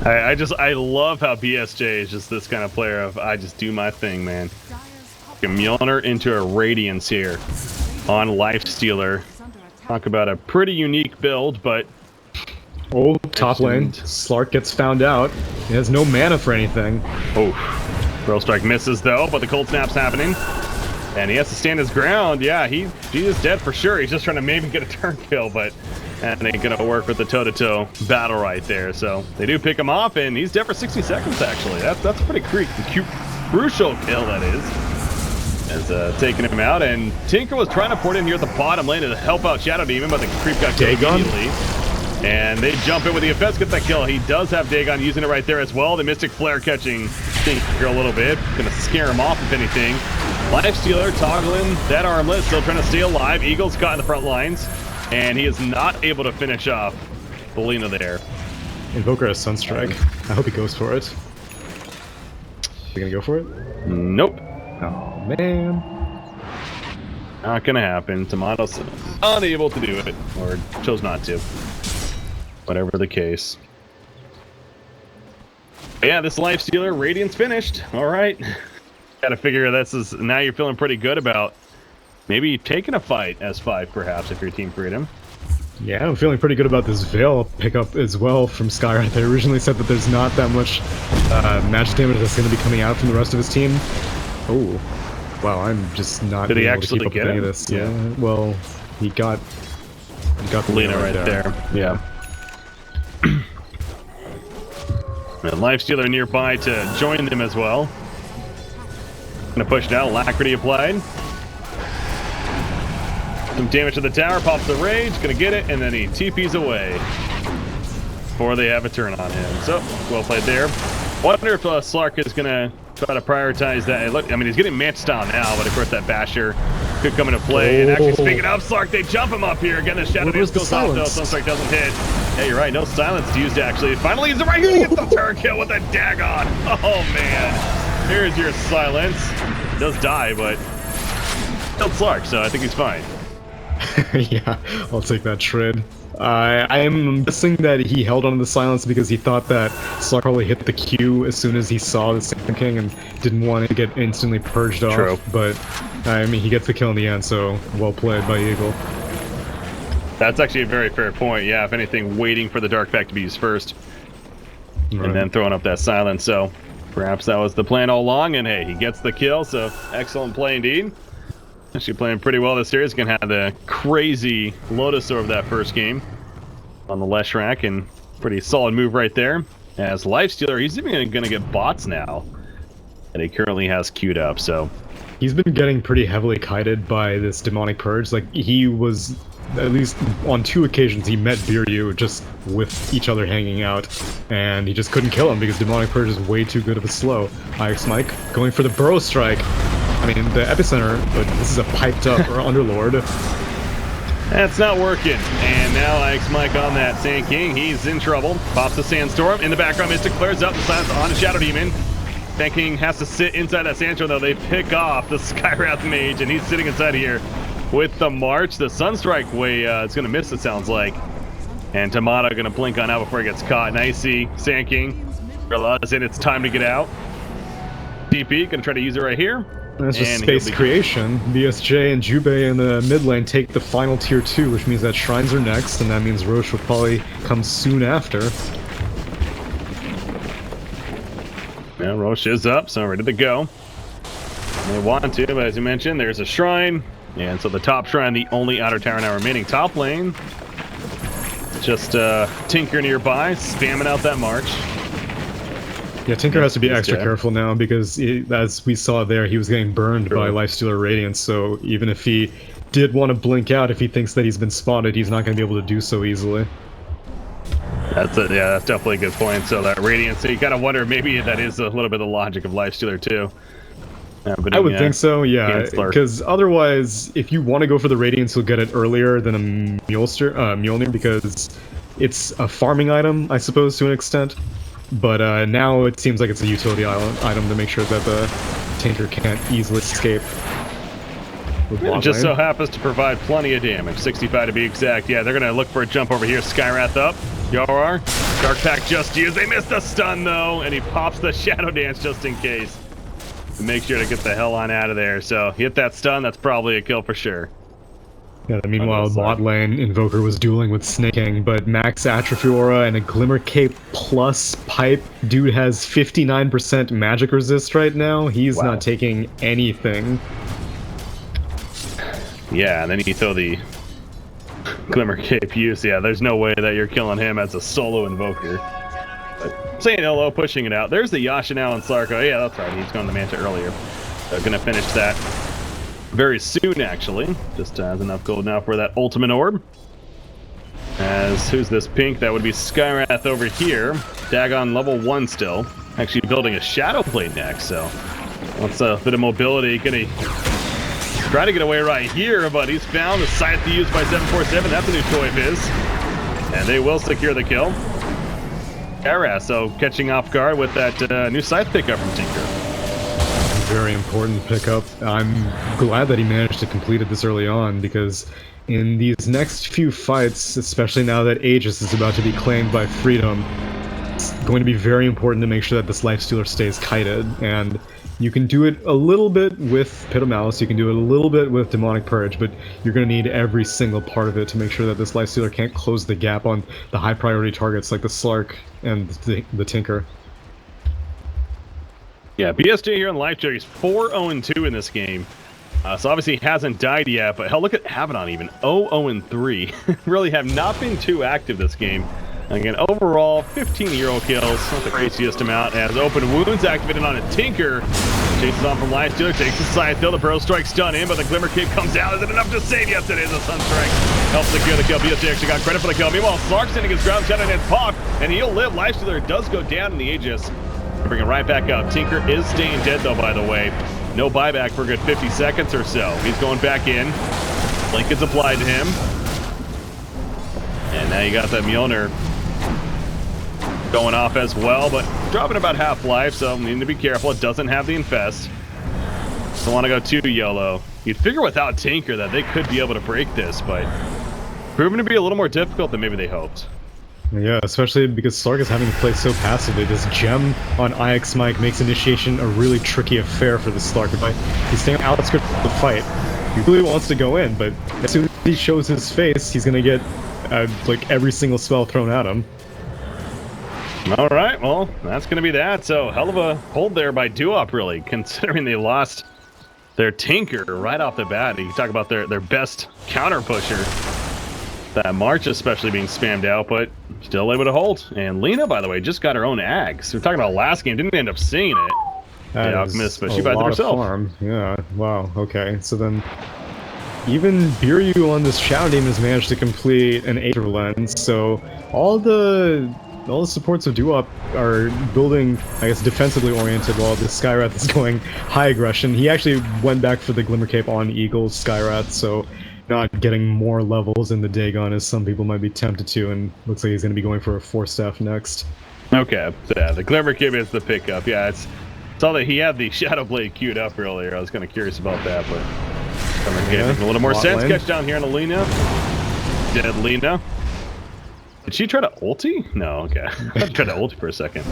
I love how BSJ is just this kind of player of, I just do my thing, man. Mjolnir into a Radiance here on Lifestealer. Talk about a pretty unique build, but... Oh, top lane, Slark gets found out. He has no mana for anything. Oh, Throw Strike misses though, but the Cold Snap's happening. And he has to stand his ground. Yeah, he is dead for sure. He's just trying to maybe get a turn kill, but that ain't gonna work with the toe-to-toe battle right there. So they do pick him off, and he's dead for 60 seconds actually. That's a pretty crucial kill, that is. As taking him out, and Tinker was trying to port in here at the bottom lane to help out Shadow Demon, but the creep got killed immediately. And they jump in with the effects, get that kill. He does have Dagon using it right there as well. The Mystic Flare catching Tinker a little bit. Gonna scare him off if anything. Lifestealer toggling that armlet, still trying to stay alive. Eagle's caught in the front lines, and he is not able to finish off Belina there. Invoker has Sunstrike. I hope he goes for it. You gonna go for it? Nope. Oh man. Not gonna happen. Tomato's unable to do it, or chose not to. Whatever the case. Yeah, this Lifestealer, Radiance finished. Alright. Gotta figure this is, now you're feeling pretty good about maybe taking a fight as 5 perhaps if you're Team Freedom. Yeah, I'm feeling pretty good about this Veil pickup as well from Skywrath. They originally said that there's not that much magic damage that's going to be coming out from the rest of his team. Oh, wow, I'm just not Did he able actually to keep up get with any him? of this. Yeah, well, he got the Lena right there. Yeah. And Lifestealer nearby to join them as well. Gonna push down, Alacrity applied. Some damage to the tower, pops the rage, gonna get it, and then he TPs away before they have a turn on him. So, well played there. Wonder if Slark is gonna try to prioritize that. Look, I mean, he's getting match style now, but of course that Basher could come into play. And actually, speaking of Slark, they jump him up here. Again, the Shadow Dance goes off, though. Sunstrike doesn't hit. Yeah, you're right. No silence used, actually. Finally, he's right here. He gets the turn kill with a Dagon. Oh, man. Here's your silence. He does die, but killed Slark, so I think he's fine. Yeah, I'll take that shred. I am guessing that he held on to the silence because he thought that Slark probably hit the Q as soon as he saw the Sand King and didn't want to get instantly purged off. True. But, I mean, he gets the kill in the end, so well played by Eagle. That's actually a very fair point. Yeah, if anything, waiting for the Dark Pact to be used first. Right. And then throwing up that silence. So perhaps that was the plan all along. And hey, he gets the kill. So excellent play indeed. Actually playing pretty well this series. Gonna have the crazy Lotus over that first game on the Leshrac, and pretty solid move right there. As Lifestealer, he's even gonna get bots now, and he currently has queued up. So he's been getting pretty heavily kited by this demonic purge. Like, he was, at least on 2 occasions, he met Biryu just with each other hanging out, and he just couldn't kill him because demonic purge is way too good of a slow. Ix Mike going for the Burrow Strike. I mean, the epicenter, but this is a piped up or Underlord. that's not working. And now Ix Mike on that Sand King. He's in trouble. Pops the Sandstorm. In the background, Mystic flares up. The silence on the Shadow Demon. Sand King has to sit inside that Sandstorm, though. They pick off the Skywrath Mage, and he's sitting inside here with the March. The Sunstrike way it's going to miss, it sounds like. And Tomato going to blink on out before he gets caught. Now you see Sand King realizing it's time to get out. DP going to try to use it right here. That's just space creation. BSJ and Jubei in the mid lane take the final tier 2, which means that Shrines are next, and that means Roche will probably come soon after. Yeah, Roche is up, so ready to go. They want to, but as you mentioned, there's a Shrine. And so the top Shrine, the only outer tower now remaining. Top lane, just Tinker nearby, spamming out that March. Yeah, Tinker has to be extra careful now because, as we saw there, he was getting burned by Lifestealer Radiance, so even if he did want to blink out, if he thinks that he's been spotted, he's not going to be able to do so easily. That's definitely a good point. So that Radiance, so you gotta wonder, maybe that is a little bit of the logic of Lifestealer too. happening, I would think so, yeah. Chancellor. Because otherwise, if you want to go for the Radiance, you'll get it earlier than a Mjolnir, because it's a farming item, I suppose, to an extent. But now it seems like it's a utility item to make sure that the Tinker can't easily escape. It just so happens to provide plenty of damage, 65 to be exact. Yeah, they're gonna look for a jump over here. Skywrath up, Yorar, Dark Pact just used. They missed the stun though, and he pops the Shadow Dance just in case. To make sure to get the hell on out of there. So hit that stun, that's probably a kill for sure. Yeah, meanwhile, bot lane Invoker was dueling with Snake King, but Max Atrophy Aura and a Glimmer Cape plus Pipe. Dude has 59% magic resist right now. He's not taking anything. Yeah, and then you throw the Glimmer Cape use. Yeah, there's no way that you're killing him as a solo Invoker. But saying hello, pushing it out. There's the Yasha now and Slark. Oh, yeah, that's right. He's going to Manta earlier. They're going to finish that very soon, actually. Just has enough gold now for that ultimate orb. As, who's this pink? That would be Skywrath over here. Dagon level 1 still. Actually building a Shadow Blade next, so wants a bit of mobility. Gonna try to get away right here, but he's found the scythe to use by 747. That's a new toy of his. And they will secure the kill. Skywrath, so catching off guard with that new scythe pickup from Tinker. Very important pickup. I'm glad that he managed to complete it this early on, because in these next few fights, especially now that Aegis is about to be claimed by Freedom, it's going to be very important to make sure that this Lifestealer stays kited, and you can do it a little bit with Pit of Malice, you can do it a little bit with Demonic Purge, but you're going to need every single part of it to make sure that this Lifestealer can't close the gap on the high priority targets like the Slark and the Tinker. Yeah, BSJ here in Lifestealer, he's 4-0-2 in this game. So obviously he hasn't died yet, but hell, look at Abaddon even, 0-0-3. Really have not been too active this game. Again, overall, 15 hero kills, not the craziest amount, as open wounds activated on a Tinker. Chases on from Lifestealer, takes the Scythe, though the Bro Strike stun in, but the Glimmer Cape comes out. Is it enough to save? Yes, it is. A Sun Strike helps secure the kill. BSJ actually got credit for the kill. Meanwhile, Slark sending his ground Shadow Dance pop, and he'll live. Lifestealer does go down in the Aegis. Bring it right back up. Tinker is staying dead, though, by the way. No buyback for a good 50 seconds or so. He's going back in. Blink is applied to him. And now you got that Mjolnir going off as well, but dropping about half life, so need to be careful. It doesn't have the infest. Don't want to go too YOLO. You'd figure without Tinker that they could be able to break this, but proven to be a little more difficult than maybe they hoped. Yeah, especially because Slark is having to play so passively. This gem on IX Mike makes initiation a really tricky affair for the Slark. But he's staying on the outskirts of the fight. He really wants to go in, but as soon as he shows his face, he's gonna get like every single spell thrown at him. All right, well, that's gonna be that. So hell of a hold there by Duop, really, considering they lost their Tinker right off the bat. You can talk about their best counter pusher. That March especially being spammed out, but still able to hold. And Lena, by the way, just got her own Ags. We're talking about last game, didn't end up seeing it. That yeah, Alchemist, but she buys it herself. Farm. Yeah, wow, okay. So then, even Biryu on this Shadow Demon has managed to complete an Aether Lens, so all the supports of Duop are building, I guess, defensively oriented, while the Skywrath is going high aggression. He actually went back for the Glimmer Cape on Eagle's Skywrath, so not getting more levels in the Dagon as some people might be tempted to, and looks like he's going to be going for a 4-staff next. Okay, so yeah, the Glimmer Cape is the pickup. Yeah, it's saw that he had the Shadow Blade queued up earlier. I was kind of curious about that, but Glimmer Cape making a little more sense. Catch down here on Alina. Dead Lena. Did she try to ulti? No, okay. I tried to ulti for a second.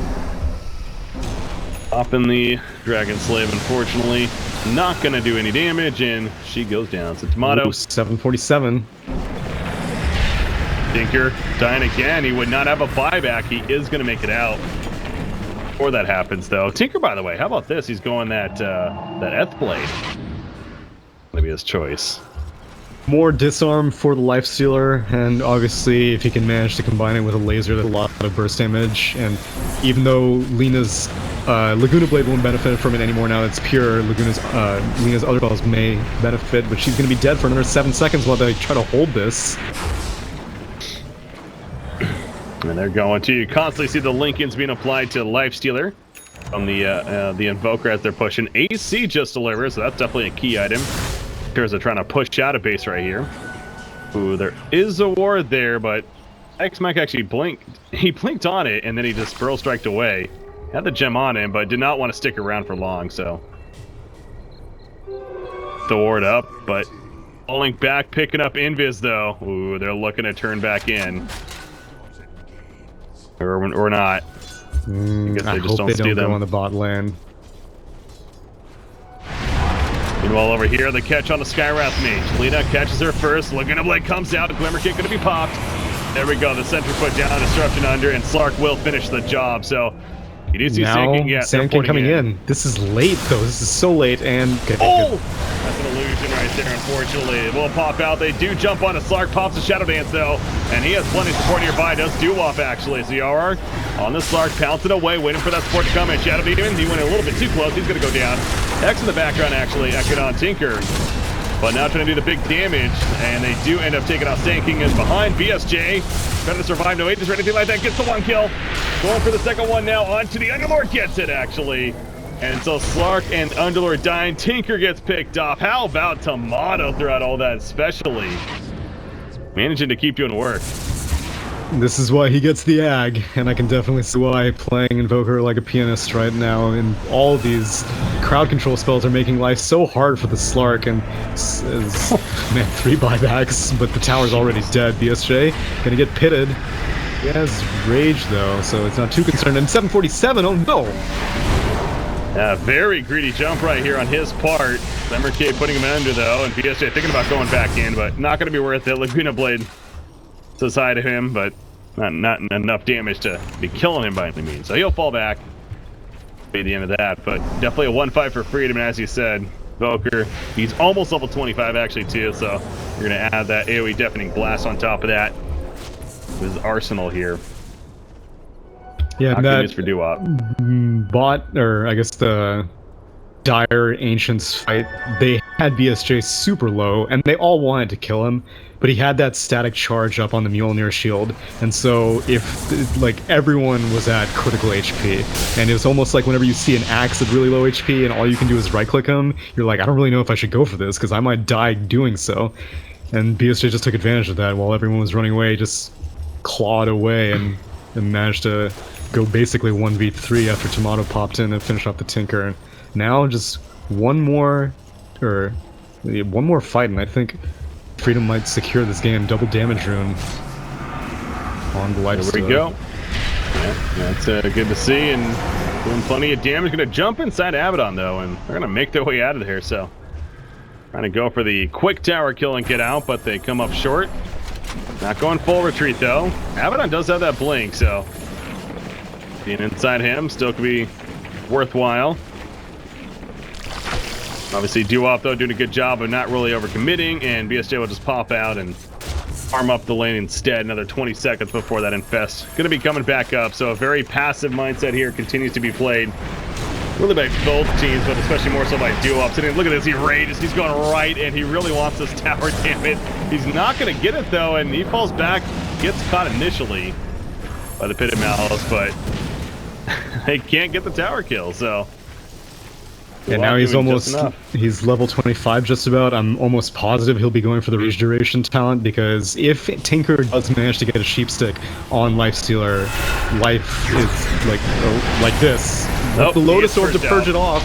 Off in the Dragon Slave, unfortunately. Not going to do any damage, and she goes down. So Tomato. 747. Tinker dying again. He would not have a buyback. He is going to make it out before that happens, though. Tinker, by the way, how about this? He's going that Eth Blade. Maybe his choice. More disarm for the Lifestealer, and obviously if he can manage to combine it with a laser, that's a lot of burst damage. And even though Lena's Laguna Blade won't benefit from it anymore now it's pure, Lena's other spells may benefit, but she's going to be dead for another 7 seconds while they try to hold this. And they're going to constantly see the Lincolns being applied to Lifestealer. on the Invoker as they're pushing. AC just delivers, so that's definitely a key item. Here's they're trying to push out a base right here. Ooh, there is a ward there, but X-Mike actually blinked. He blinked on it, and then he just burrow striked away. Had the gem on him, but did not want to stick around for long, so. The ward up, but falling back, picking up Invis, though. Ooh, they're looking to turn back in. Or not. I guess they just don't see them. Go on the bot lane. Meanwhile, over here, the catch on the Skywrath mage. Lena catches her first. Laguna Blade comes out. The Glimmer Kick going to be popped. There we go. The center foot down, Disruption under, and Slark will finish the job. So, you do see Sand King coming in. This is late, though. This is so late, and... Oh! That's an illusion right there, unfortunately. It will pop out. They do jump on a Slark. Pops a Shadow Dance, though. And he has plenty of support nearby. Does do-off, actually. So, YR on the Slark, pouncing away, waiting for that support to come in. Shadow Demon, he went a little bit too close. He's going to go down. X in the background, actually, echoed on Tinker. But now trying to do the big damage, and they do end up taking out Sand King is behind. BSJ trying to survive, no ages or anything like that. Gets the one kill. Going for the second one now, onto the Underlord. Gets it, actually. And so Slark and Underlord dying. Tinker gets picked off. How about Tomato throughout all that, especially? Managing to keep doing work. This is why he gets the ag, and I can definitely see why playing Invoker like a pianist right now, and all these crowd control spells are making life so hard for the Slark, and man, 3 buybacks, but the tower's already dead. BSJ gonna get pitted. He has Rage though, so it's not too concerned, and 747, oh no! Very greedy jump right here on his part. Glimmer Kick putting him under though, and BSJ thinking about going back in, but not gonna be worth it. Laguna Blade to side of him, but not enough damage to be killing him by any means. So he'll fall back. Be the end of that, but definitely a 1-5 for Freedom, and as you said, Voker, he's almost level 25 actually too, so you're gonna add that AoE Deafening Blast on top of that. His arsenal here. Yeah, not that good news for Doo-Wop. Bot, or I guess the Dire Ancients fight, they had BSJ super low, and they all wanted to kill him, but he had that static charge up on the Mjolnir shield, and so if, like, everyone was at critical HP, and it was almost like whenever you see an axe at really low HP and all you can do is right-click him, you're like, I don't really know if I should go for this, because I might die doing so. And BSJ just took advantage of that while everyone was running away, just clawed away and managed to go basically 1v3 after Tomato popped in and finished off the Tinker. And now just one more fight, and I think Freedom might secure this game. Double damage rune on the life. There we go. Yeah, that's good to see, and doing plenty of damage. Going to jump inside Abaddon though, and they're going to make their way out of there. So trying to go for the quick tower kill and get out, but they come up short. Not going full retreat though. Abaddon does have that blink, so being inside him still could be worthwhile. Obviously, Doo-Wop, though, doing a good job of not really overcommitting, and BSJ will just pop out and arm up the lane instead. Another 20 seconds before that infest. Going to be coming back up, so a very passive mindset here continues to be played. Really by both teams, but especially more so by Doo-Wop. Look at this, he rages, he's going right, and he really wants this tower, damn it. He's not going to get it, though, and he falls back, gets caught initially by the Pit of Malice, but they can't get the tower kill, so... And now he's level 25 just about. I'm almost positive he'll be going for the regeneration talent, because if Tinker does manage to get a Sheepstick on Lifestealer, life is like this. Nope, the Lotus Orb to purge it off.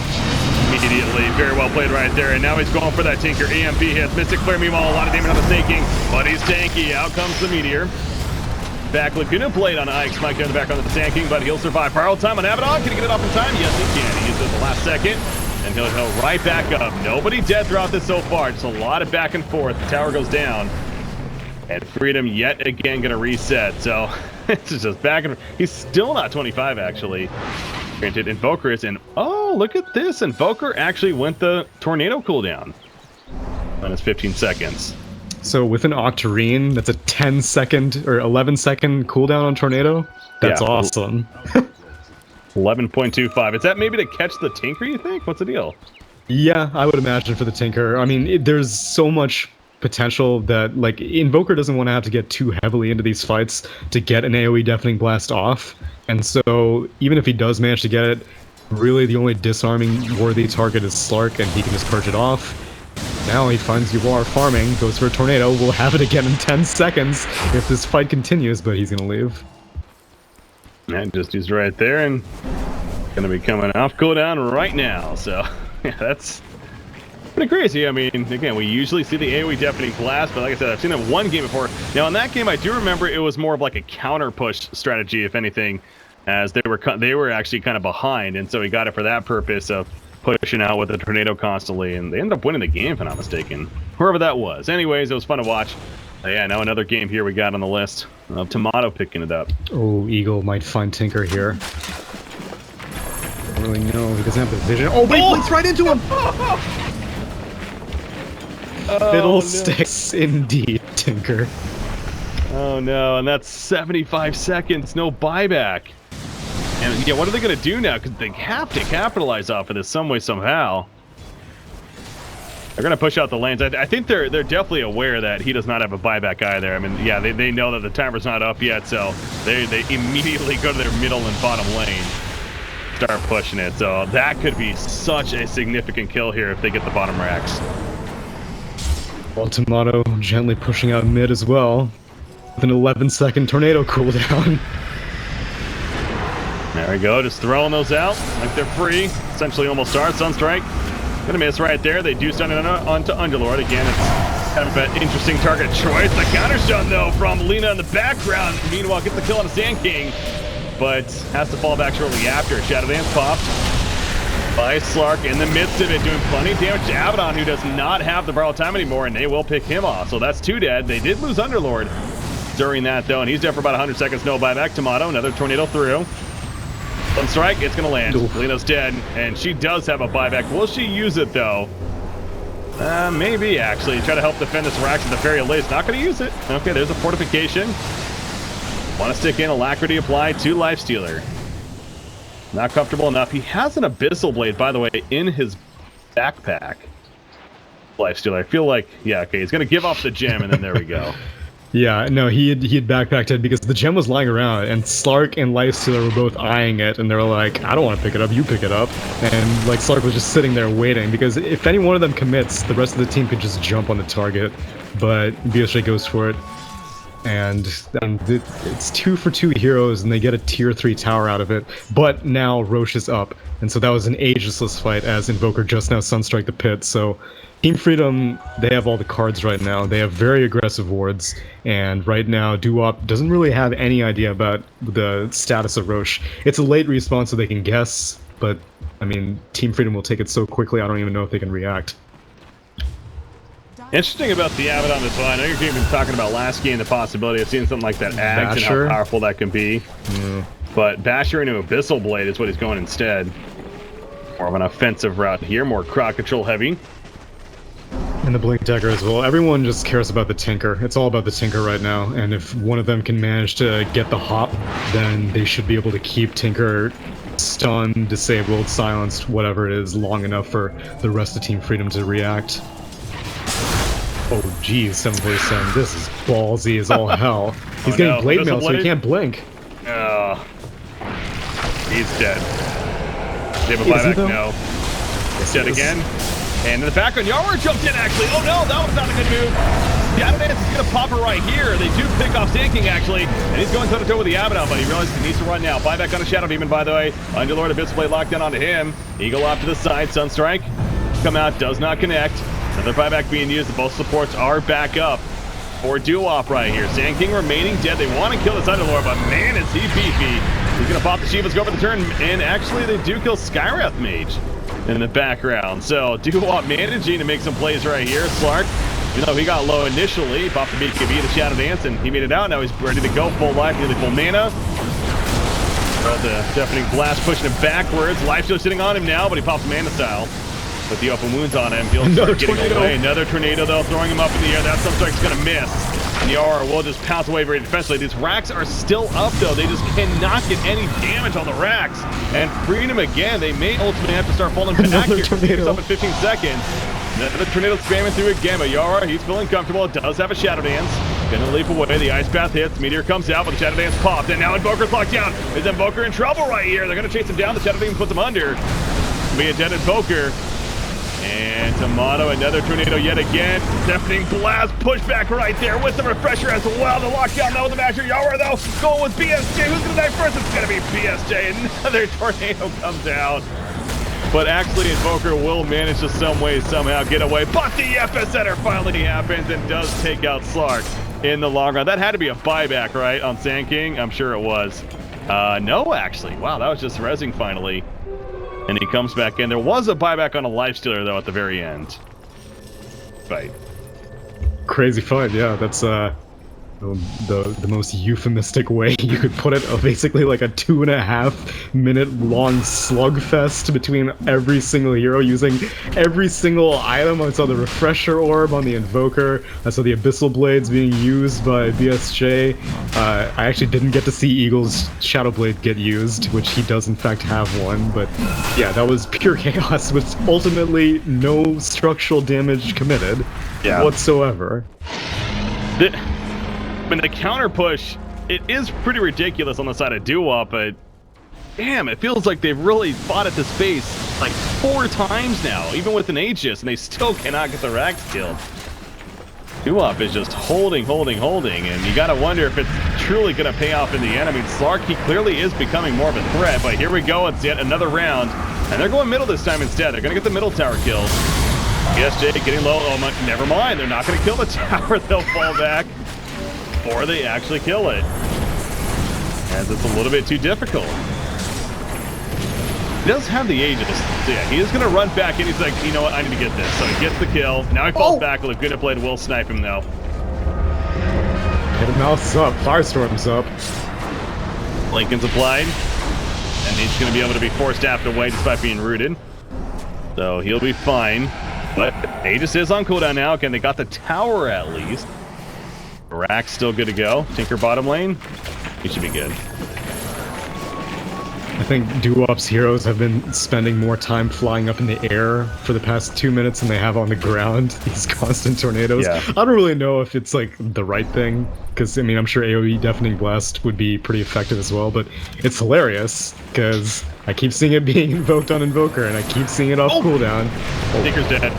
Immediately, very well played right there, and now he's going for that Tinker. EMP hits, Mystic Flare, meanwhile, a lot of damage on the Sand King, but he's tanky. Out comes the Meteor. Back Laguna Blade on Ike, Mike down the back on the Sand King, but he'll survive. Viral time on Abaddon, can he get it off in time? Yes, he can. He uses the last second. And he'll go right back up. Nobody dead throughout this so far. Just a lot of back and forth. The tower goes down. And Freedom yet again going to reset. So it's just back and forth. He's still not 25, actually. Granted, Invoker is in. Oh, look at this. Invoker actually went the Tornado cooldown. Minus 15 seconds. So with an Octarine, that's a 10-second or 11-second cooldown on Tornado? That's awesome. 11.25. Is that maybe to catch the Tinker, you think? What's the deal? Yeah, I would imagine for the Tinker. I mean, there's so much potential that, like, Invoker doesn't want to have to get too heavily into these fights to get an AoE Deafening Blast off. And so, even if he does manage to get it, Really, the only disarming worthy target is Slark, and he can just purge it off. Now he finds UR farming, goes for a tornado, we'll have it again in 10 seconds if this fight continues, but he's gonna leave. And just he's right there and gonna be coming off cooldown right now. So yeah, that's pretty crazy. I mean, again, we usually see the AoE deafening blast, but like I said, I've seen it one game before. Now in that game, I do remember it was more of like a counter push strategy, if anything, as they were actually kind of behind, and so he got it for that purpose of pushing out with the tornado constantly, and they ended up winning the game, if I'm not mistaken. Whoever that was. Anyways, it was fun to watch. Yeah, now another game here we got on the list of Tomato picking it up. Oh, Eagle might find Tinker here. I don't really know. He doesn't have the vision. Oh, but he blinks right into him! Fiddlesticks, indeed, Tinker. Oh no, and that's 75 seconds, no buyback. And yeah, what are they going to do now? Because they have to capitalize off of this some way, somehow. They're going to push out the lanes. I think they're definitely aware that he does not have a buyback either. I mean, yeah, they know that the timer's not up yet, so they immediately go to their middle and bottom lane, start pushing it. So that could be such a significant kill here if they get the bottom racks. Well, Tomato gently pushing out mid as well, with an 11-second tornado cooldown. There we go, just throwing those out like they're free. Essentially almost are. Sunstrike gonna miss right there. They do stun it onto Underlord. Again, it's kind of an interesting target choice. The counter stun though from Lina in the background. Meanwhile, gets the kill on the Sand King, but has to fall back shortly after. Shadow Dance popped by Slark in the midst of it, doing plenty of damage to Abaddon, who does not have the borrowed time anymore, and they will pick him off. So that's 2 dead. They did lose Underlord during that though, and he's dead for about 100 seconds. No buyback. Tomato, another tornado through. Sunstrike, it's gonna land. Lina's dead, and she does have a buyback. Will she use it though? Maybe actually. Try to help defend this Rax at the very least. Not gonna use it. Okay, there's a fortification. Want to stick in Alacrity applied to Lifestealer. Not comfortable enough. He has an Abyssal Blade, by the way, in his backpack. Lifestealer. I feel like, yeah, okay, he's gonna give off the gem, and then there we go. Yeah, no, he had backpacked it because the gem was lying around, and Slark and Lifestealer were both eyeing it, and they were like, I don't want to pick it up, you pick it up. And like Slark was just sitting there waiting, because if any one of them commits, the rest of the team could just jump on the target. But BSJ goes for it, and it's 2 for 2 heroes, and they get a tier 3 tower out of it. But now Roche is up, and so that was an ageless fight as Invoker just now Sunstrike the pit. So Team Freedom, they have all the cards right now. They have very aggressive wards, and right now Doo-Wop doesn't really have any idea about the status of Roche. It's a late respawn, so they can guess, but I mean, Team Freedom will take it so quickly, I don't even know if they can react. Interesting about the Abaddon as well. I know you're even talking about last game, the possibility of seeing something like that Ags and how powerful that can be. Yeah. But Basher into Abyssal Blade is what he's going instead. More of an offensive route here, more crowd control heavy. And the Blink Dagger as well. Everyone just cares about the Tinker. It's all about the Tinker right now, and if one of them can manage to get the hop, then they should be able to keep Tinker stunned, disabled, silenced, whatever it is, long enough for the rest of Team Freedom to react. Oh geez, 747. This is ballsy as all hell. He's getting blade mail, so he can't blink. Oh. He's dead. Do you have a buyback? No. He's dead again. And in the background, Yarwar jumped in actually. Oh no, that was not a good move. Shadow Dance is gonna pop her right here. They do pick off Sand King actually, and he's going toe to toe with the Abaddon, but he realizes he needs to run now. Buyback on a Shadow Demon, by the way. Underlord Abyssal Blade locked down onto him. Eagle off to the side. Sunstrike come out, does not connect. Another buyback being used. Both supports are back up for Doo-Wop right here. Sand King remaining dead. They want to kill this Underlord, but man, is he beefy. He's gonna pop the Shivas, go for the turn, and actually they do kill Skywrath Mage in the background. So Doo-Wop managing to make some plays right here. Slark, even though he got low initially, popped the BKB, the Shadow Dance, and he made it out. Now he's ready to go, full life, nearly full mana. Well, the Deafening Blast pushing him backwards. Life still sitting on him now, but he pops Mana Style with the open wounds on him. He'll start getting away. Another tornado though, throwing him up in the air. That Sunstrike's gonna miss. And Yara will just pounce away very defensively. These racks are still up though. They just cannot get any damage on the racks. And Freedom again, they may ultimately have to start falling back here. Tornado up in 15 seconds. Another tornado spamming through again, but Yara, he's feeling comfortable. Does have a Shadow Dance. Gonna leap away. The Ice Path hits. Meteor comes out, but the Shadow Dance popped. And now Invoker's locked down. Is Invoker in trouble right here? They're gonna chase him down. The Shadow Dance puts him under. Be a dead Invoker. And Tomato, another tornado yet again. Deafening Blast, pushback right there with the refresher as well. The lockdown now with the Master Yara though. Going with BSJ. Who's gonna die first? It's gonna be BSJ. Another tornado comes out. But actually, Invoker will manage to some way, somehow get away. But the epicenter finally happens and does take out Slark in the long run. That had to be a buyback, right, on Sand King? I'm sure it was. No, actually. Wow, that was just rezzing finally. And he comes back in. There was a buyback on a Lifestealer, though, at the very end. Fight. Crazy fight, yeah. That's the most euphemistic way you could put it. Basically like a 2.5 minute long slugfest between every single hero using every single item. I saw the refresher orb on the Invoker. I saw the Abyssal Blades being used by BSJ. I actually didn't get to see Eagle's Shadow Blade get used, which he does in fact have one, but yeah, that was pure chaos with ultimately no structural damage committed whatsoever. I mean, the counter push, it is pretty ridiculous on the side of Doo-Wop, but damn, it feels like they've really fought at this base like 4 times now, even with an Aegis, and they still cannot get the Rax killed. Doo-Wop is just holding, and you gotta wonder if it's truly gonna pay off in the end. I mean, Slark, he clearly is becoming more of a threat, but here we go, it's yet another round, and they're going middle this time instead. They're gonna get the middle tower kills. BSJ getting low, oh, never mind, they're not gonna kill the tower, they'll fall back. Or they actually kill it, as it's a little bit too difficult. He does have the Aegis, so yeah, he is going to run back in. He's like, you know what, I need to get this. So he gets the kill. Now he falls back. Laguna Blade will snipe him, though. Hidden Mouth's up. Firestorm's up. Lincoln's applied, and he's going to be able to be forced staffed away despite being rooted. So he'll be fine. But Aegis is on cooldown now. Again, they got the tower at least. Rack's still good to go. Tinker bottom lane. He should be good. I think Doo-Wop's heroes have been spending more time flying up in the air for the past 2 minutes than they have on the ground. These constant tornadoes. Yeah. I don't really know if it's like the right thing, because I mean I'm sure AoE Deafening Blast would be pretty effective as well, but it's hilarious because I keep seeing it being invoked on Invoker and I keep seeing it off cooldown. Tinker's dead.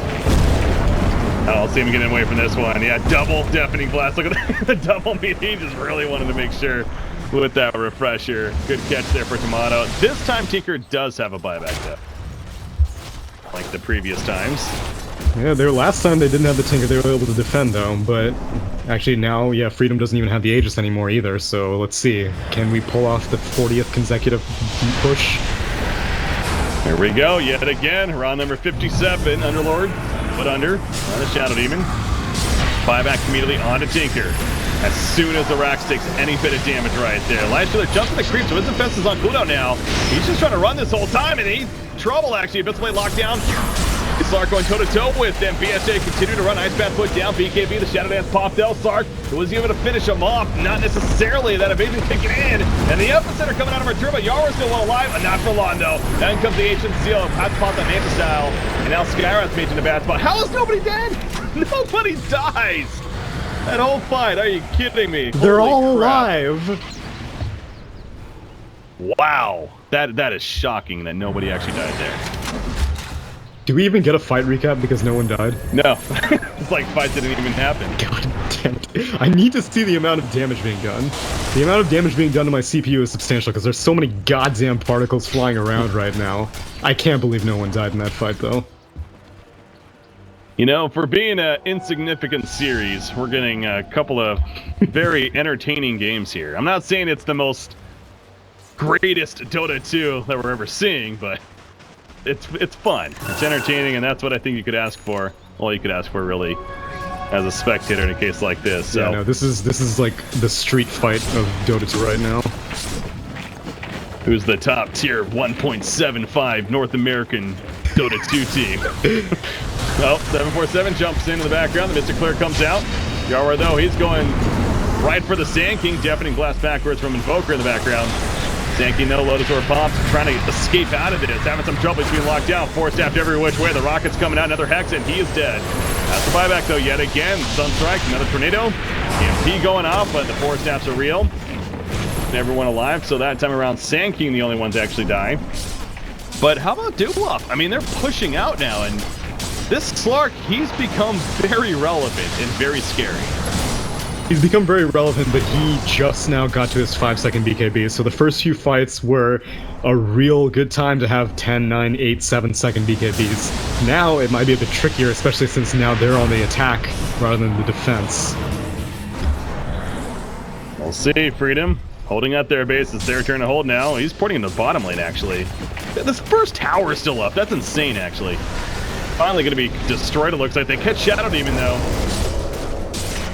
I'll see him getting away from this one. Yeah, double Deafening Blast. Look at the double meat. He just really wanted to make sure with that refresher. Good catch there for Tomato. This time Tinker does have a buyback though, like the previous times. Yeah, their last time they didn't have the Tinker, they were able to defend though, but actually now, yeah, Freedom doesn't even have the Aegis anymore either, so let's see. Can we pull off the 40th consecutive push? Here we go, yet again, round number 57, Underlord. Put under on the Shadow Demon. Buyback immediately onto Tinker. As soon as the Rax takes any bit of damage right there. Lifestealer jumps in the creep, so his defense is on cooldown now. He's just trying to run this whole time, and he's trouble actually. Abyssal Blade lockdown. Slark going toe-to-toe with them. BSJ continue to run. Ice Path put down. BKB, the Shadow Dance popped out. Slark was able to finish him off. Not necessarily. That evasion kicking in. And the epicenter coming out of our turbo. Yara's still alive, but not for long though. Then comes the Ancient Seal. Has popped on Manta style. And now Skyrath's making a bad spot. How is nobody dead? Nobody dies. That whole fight. Are you kidding me? They're Holy all crap. alive. Wow. That is shocking that nobody actually died there. Do we even get a fight recap because no one died? No. It's like fight didn't even happen. God damn it. I need to see the amount of damage being done. The amount of damage being done to my CPU is substantial because there's so many goddamn particles flying around right now. I can't believe no one died in that fight though. You know, for being an insignificant series, we're getting a couple of very entertaining games here. I'm not saying it's the most greatest Dota 2 that we're ever seeing, but it's fun. It's entertaining, and that's what I think you could ask for. All you could ask for, really, as a spectator in a case like this. So. Yeah, no, this is like the street fight of Dota 2 right now. Who's the top tier 1.75 North American Dota 2 team? Well, 747 jumps into the background. The Mystic Clear comes out. Yara, though, he's going right for the Sand King. Deafening Blast backwards from Invoker in the background. Sand King, though, Lotus Orb pops, trying to escape out of this. Having some trouble. He's being locked down. Force staffed every which way. The rocket's coming out. Another Hex, and he is dead. That's the buyback though, yet again. Sunstrike, another tornado. EMP going off, but the 4 snaps are real. Everyone alive, so that time around, Sand King the only one to actually die. But how about Dewop? I mean, they're pushing out now, and this Slark, he's become very relevant and very scary. He's become very relevant, but he just now got to his 5-second BKB, so the first few fights were a real good time to have 10, 9, 8, 7-second BKBs. Now it might be a bit trickier, especially since now they're on the attack rather than the defense. We'll see, Freedom. Holding up their base. It's their turn to hold now. He's porting into the bottom lane, actually. This first tower is still up. That's insane, actually. Finally going to be destroyed, it looks like. They catch Shadow Demon, though.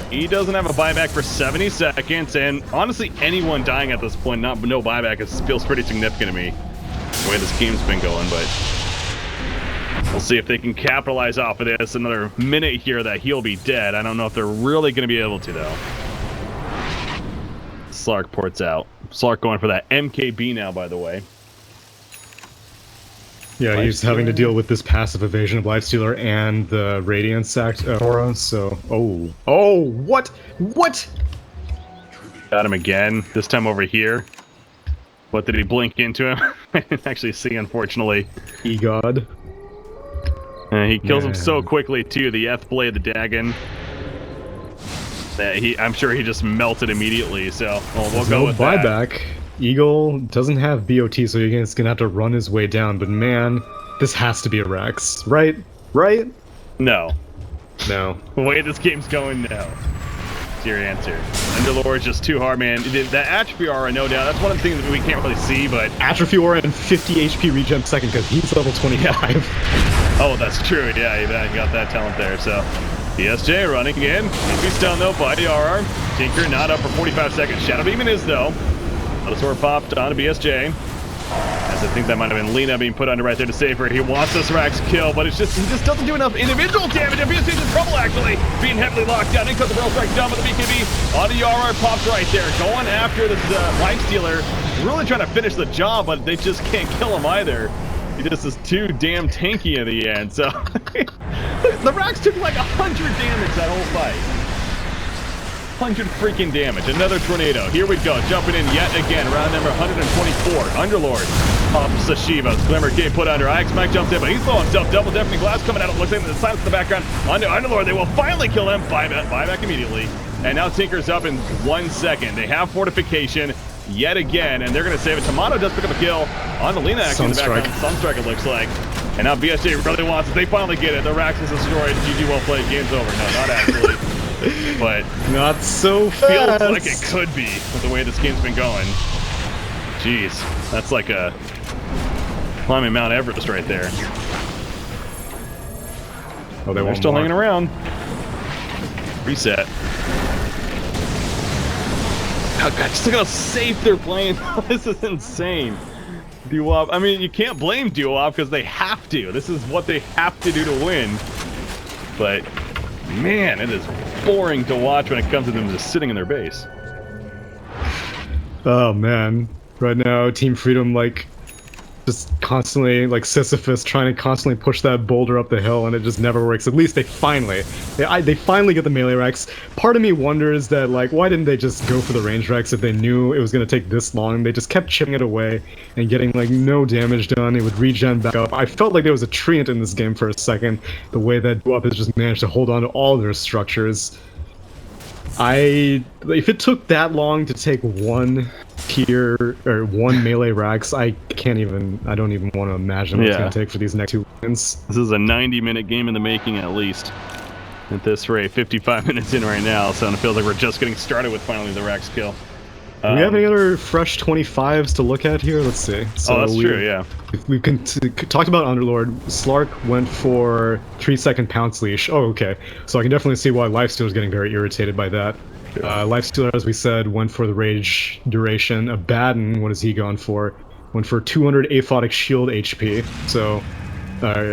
He doesn't have a buyback for 70 seconds, and honestly, anyone dying at this point, no buyback, feels pretty significant to me. The way this game's been going, but we'll see if they can capitalize off of this. Another minute here that he'll be dead. I don't know if they're really going to be able to, though. Slark ports out. Slark going for that MKB now, by the way. Yeah, he's having to deal with this passive evasion of Lifestealer and the Radiance aura, so... Oh, what? What? Got him again, this time over here. What, did he blink into him? I didn't actually see, unfortunately. E-God. He kills him so quickly, too. The Blade, the Dagon. I'm sure he just melted immediately, so we'll go with that. Buyback. Eagle doesn't have BOT, so he's gonna have to run his way down, but man, this has to be a Rex, right? Right? No. No. The way this game's going, no. That's your answer. Underlord's just too hard, man. That Atrophy Aura, no doubt, that's one of the things that we can't really see, but... Atrophy Aura and 50 HP regen second, because he's level 25. Oh, that's true, yeah, he got that talent there, so... BSJ running in. He's stunned though by the RR. Tinker not up for 45 seconds. Shadow Demon is though. Little sword popped onto BSJ. As I think that might have been Lena being put under right there to save her. He wants this Rax kill, but he just doesn't do enough individual damage. And BSJ's in trouble actually. Being heavily locked down. In comes the World Strike down with the BKB. On the RR pops right there. Going after this Lifestealer. Really trying to finish the job, but they just can't kill him either. He just is too damn tanky in the end, so... The Rax took like 100 damage that whole fight. 100 freaking damage. Another tornado. Here we go. Jumping in yet again. Round number 124. Underlord. Pops the Shivas. Glimmer K put under. Ix Mike jumps in, but he's low himself. Double deafening glass coming out. It looks like the silence in the background. Underlord, they will finally kill him. Buyback immediately. And now Tinker's up in 1 second. They have fortification yet again, and they're going to save it. Tomato does pick up a kill on the Lena actually in the background. Sunstrike, it looks like. And now BSJ really wants it. They finally get it. The Rax is destroyed. GG, well played. Game's over. No, not actually. But not so fast. Feels like it could be with the way this game's been going. Jeez, that's like a climbing Mount Everest right there. Oh, they're still hanging around. Reset. Oh god, just look how safe they're playing. This is insane. Dewop, I mean, you can't blame Dewop because they have to. This is what they have to do to win. But, man, it is boring to watch when it comes to them just sitting in their base. Oh, man. Right now, Team Freedom, like, just constantly, like Sisyphus, trying to constantly push that boulder up the hill, and it just never works. At least they finally get the melee Rex. Part of me wonders that, like, why didn't they just go for the range Rex if they knew it was going to take this long? They just kept chipping it away and getting, like, no damage done. It would regen back up. I felt like there was a treant in this game for a second, the way that Dewop has just managed to hold on to all their structures. If it took that long to take one tier or one melee Rax, I don't even want to imagine what it's going to take for these next 2 wins. This is a 90-minute game in the making at least. At this rate, 55 minutes in right now, so it feels like we're just getting started with finally the Rax kill. Do we have any other fresh 25s to look at here? Let's see. So that's true, yeah. We've talked about Underlord. Slark went for 3-second Pounce Leash. Oh, okay. So I can definitely see why Lifestealer is getting very irritated by that. Sure. Lifestealer, as we said, went for the Rage duration. Abaddon, what has he gone for? Went for 200 aphotic shield HP. So... I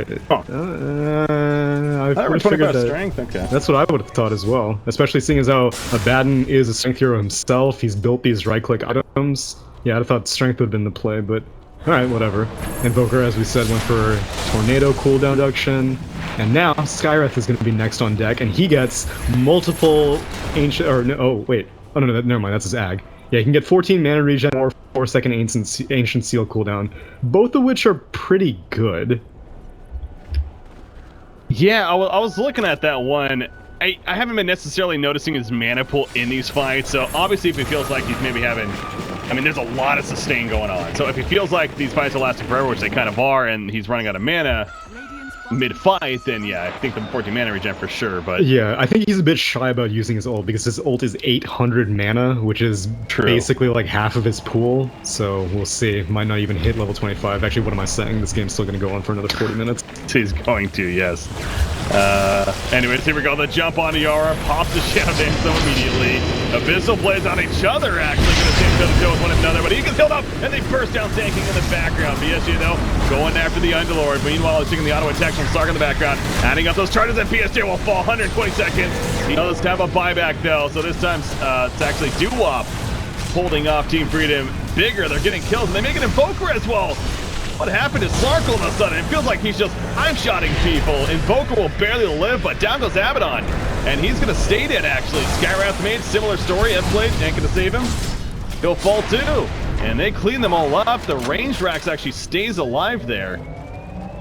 would figure that strength. Okay. That's what I would have thought as well. Especially seeing as how Abaddon is a strength hero himself. He's built these right-click items. Yeah, I'd have thought strength would have been the play, but alright, whatever. Invoker, as we said, went for Tornado cooldown reduction. And now Skywrath is going to be next on deck, and he gets multiple ancient. Or no, oh wait, oh no, never mind. That's his ag. Yeah, he can get 14 mana regen or 4-second ancient seal cooldown, both of which are pretty good. Yeah, I was looking at that one. I haven't been necessarily noticing his mana pool in these fights, so obviously if he feels like he's maybe having... I mean, there's a lot of sustain going on. So if he feels like these fights are lasting forever, which they kind of are, and he's running out of mana mid-fight, then yeah, I think the 14 mana regen for sure, but... Yeah, I think he's a bit shy about using his ult, because his ult is 800 mana, which is basically like half of his pool, so we'll see. Might not even hit level 25. Actually, what am I saying? This game's still going to go on for another 40 minutes. He's going to, yes. Anyways, here we go. The jump on Yara, pops the Shadow Dance immediately. Abyssal Blades on each other, actually, going to stand toe-to-toe with one another, but he gets healed up, and they burst down tanking in the background. PSG, though, going after the Underlord. Meanwhile, he's taking the auto attack from Sark in the background, adding up those charges, and PSG will fall 120 seconds. He does have a buyback, though, so this time it's actually Doo-Wop holding off Team Freedom bigger. They're getting kills, and they make an Invoker as well. What happened to Slark all of a sudden? It feels like he's just high-shotting people. Invoker will barely live, but down goes Abaddon. And he's going to stay dead, actually. Skywrath made similar story. Edblade ain't going to save him. He'll fall too. And they clean them all up. The ranged Rax actually stays alive there.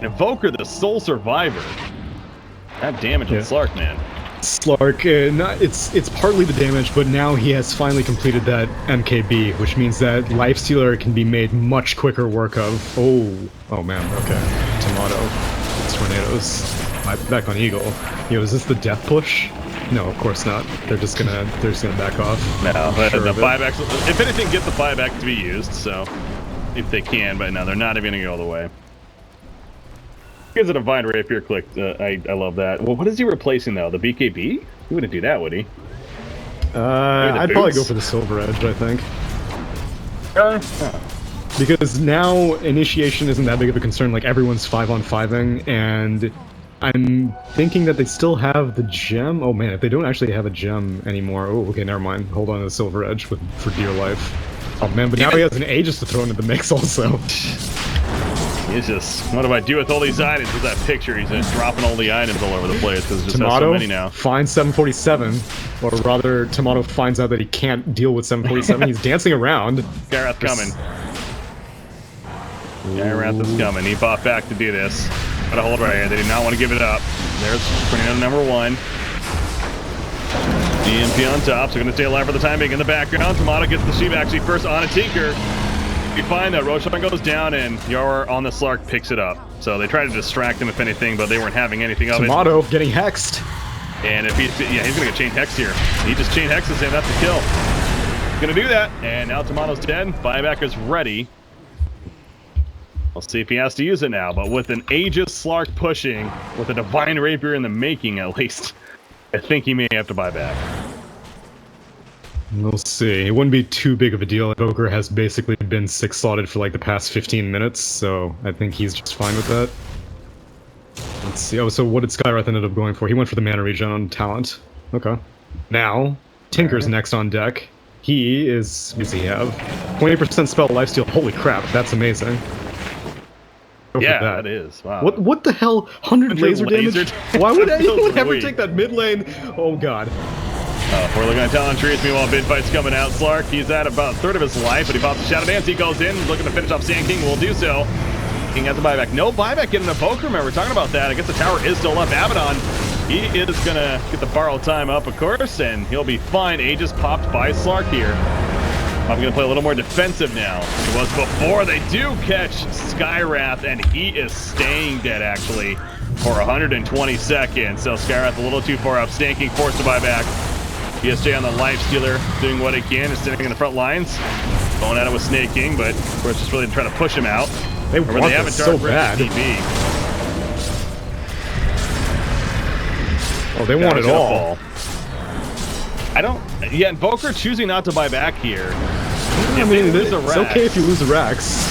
Invoker, the sole survivor. That damage on Slark, man. Slark, it's partly the damage, but now he has finally completed that MKB, which means that Lifestealer can be made much quicker work of. Oh man, okay. Tomato. It's Tornadoes. Back on Eagle. Yo, is this the death push? No, of course not. They're just gonna back off. No, the buybacks, if anything, get the buyback to be used, so if they can, but no, they're not even gonna go all the way. Here's a Divine Rapier clicked. I love that. Well, what is he replacing, though? The BKB? He wouldn't do that, would he? I'd probably go for the Silver Edge, I think. Because now Initiation isn't that big of a concern, like everyone's 5-on-5ing, and I'm thinking that they still have the gem. Oh man, if they don't actually have a gem anymore. Oh, okay, never mind. Hold on to the Silver Edge for dear life. Oh man, but now he has an Aegis to throw into the mix also. He's just, what do I do with all these items? With that picture, he's just dropping all the items all over the place because there's just so many now. Finds 747, or rather, Tomato finds out that he can't deal with 747. He's dancing around. Skywrath coming. Skywrath is coming. He bought back to do this. Got a hold right here. They did not want to give it up. There's Tornado number 1. DMP on top, so going to stay alive for the time being. In the background, Tomato gets the sheep actually first on a Tinker. You find that Roshan goes down and Yara on the Slark picks it up. So they try to distract him if anything, but they weren't having anything of it. Tomato getting hexed. And if he's gonna get chain hex here. He just chain hexes him, that's the kill. He's gonna do that, and now Tomato's dead. Buyback is ready. We'll see if he has to use it now, but with an Aegis Slark pushing, with a Divine Rapier in the making at least, I think he may have to buy back. We'll see. It wouldn't be too big of a deal. Invoker has basically been 6-slotted for like the past 15 minutes, so I think he's just fine with that. Let's see. Oh, so what did Skywrath ended up going for? He went for the mana regen on talent. Okay. Now, Tinker's next on deck. He is... What does he have? 20% spell lifesteal. Holy crap, that's amazing. Yeah, that is. Wow. What the hell? 100 laser damage? Why would anyone ever take that mid lane? Oh god. We're looking at talent trees. Meanwhile, bid fight's coming out. Slark, he's at about a third of his life, but he pops the Shadow Dance. He goes in, looking to finish off Sand King. Will do so. King has the buyback. No buyback getting a poke. Remember, we're talking about that. I guess the tower is still up. Abaddon, he is gonna get the borrow time up, of course, and he'll be fine. Aegis popped by Slark here. I'm gonna play a little more defensive now. It was before. They do catch Skywrath, and he is staying dead actually for 120 seconds. So Skywrath a little too far up. Sand King forced to buy back. PSG on the Lifestealer doing what he can, is standing in the front lines, going at it with Snake King, but of course just really trying to push him out. They want this so bad. Oh, they want it all. I don't. Yeah, Invoker choosing not to buy back here. I mean, it's okay if you lose the Rax.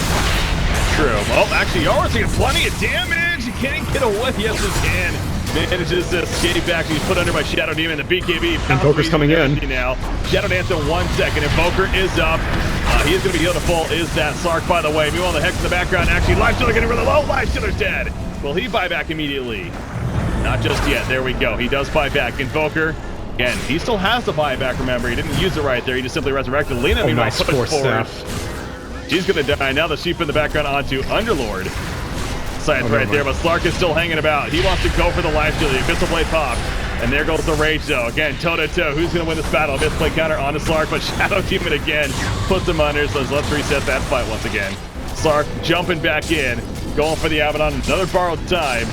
True. Well, actually, Yara's taking plenty of damage. He can't get away. Yes, he can. Manages to escape back. He's put under by Shadow Demon. The BKB. Invoker's coming in. Now. Shadow Dance in 1 second. Invoker is up. He is going to be healed to full. Is that Slark, by the way. Meanwhile, the Hex in the background. Actually, Lifestealer getting really low. Lifestealer's dead. Will he buy back immediately? Not just yet. There we go. He does buy back. Invoker. Again, he still has the buyback, remember. He didn't use it right there. He just simply resurrected. Lena, Oh, meanwhile, nice pushed force forward. staff. She's going to die. Now the sheep in the background onto Underlord. Science Oh, right there, but Slark is still hanging about. He wants to go for the life steal. The Abyssal Blade pop. And there goes the Rage, though. Again, toe-to-toe. Who's going to win this battle? Abyssal Blade counter onto Slark, but Shadow Demon again puts him under. So let's reset that fight once again. Slark jumping back in, going for the Abaddon. Another borrowed time.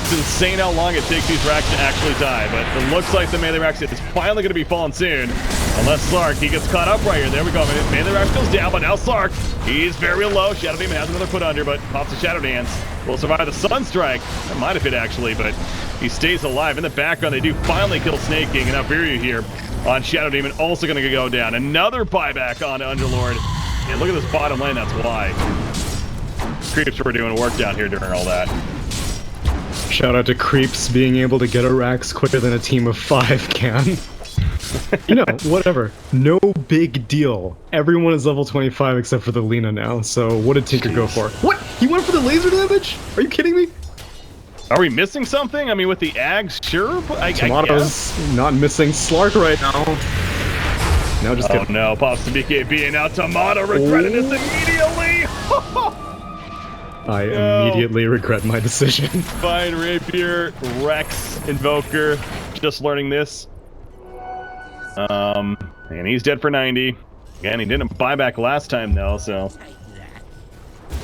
It's insane how long it takes these racks to actually die, but it looks like the melee racks is finally going to be falling soon. Unless Slark, he gets caught up right here. There we go. Melee racks goes down, but now Slark, he's very low. Shadow Demon has another put under, but pops a Shadow Dance. Will survive the Sunstrike. That might have hit actually, but he stays alive. In the background, they do finally kill Snake King, and now Viryu here on Shadow Demon also going to go down. Another buyback on Underlord. And look at this bottom lane, that's why. Creeps were doing work down here during all that. Shout out to Creeps being able to get a Rax quicker than a team of 5 can. You know, whatever. No big deal. Everyone is level 25 except for the Lena now, so what did Tinker go for? What? He went for the laser damage? Are you kidding me? Are we missing something? I mean, with the Ags, sure, but I Tomato's not missing Slark right now. Now just oh no, pops the BKB, and now Tomato regretted this immediately! I immediately regret my decision. Fine, Rapier, Rex, Invoker, just learning this. And he's dead for 90. Again, he didn't buy back last time though, so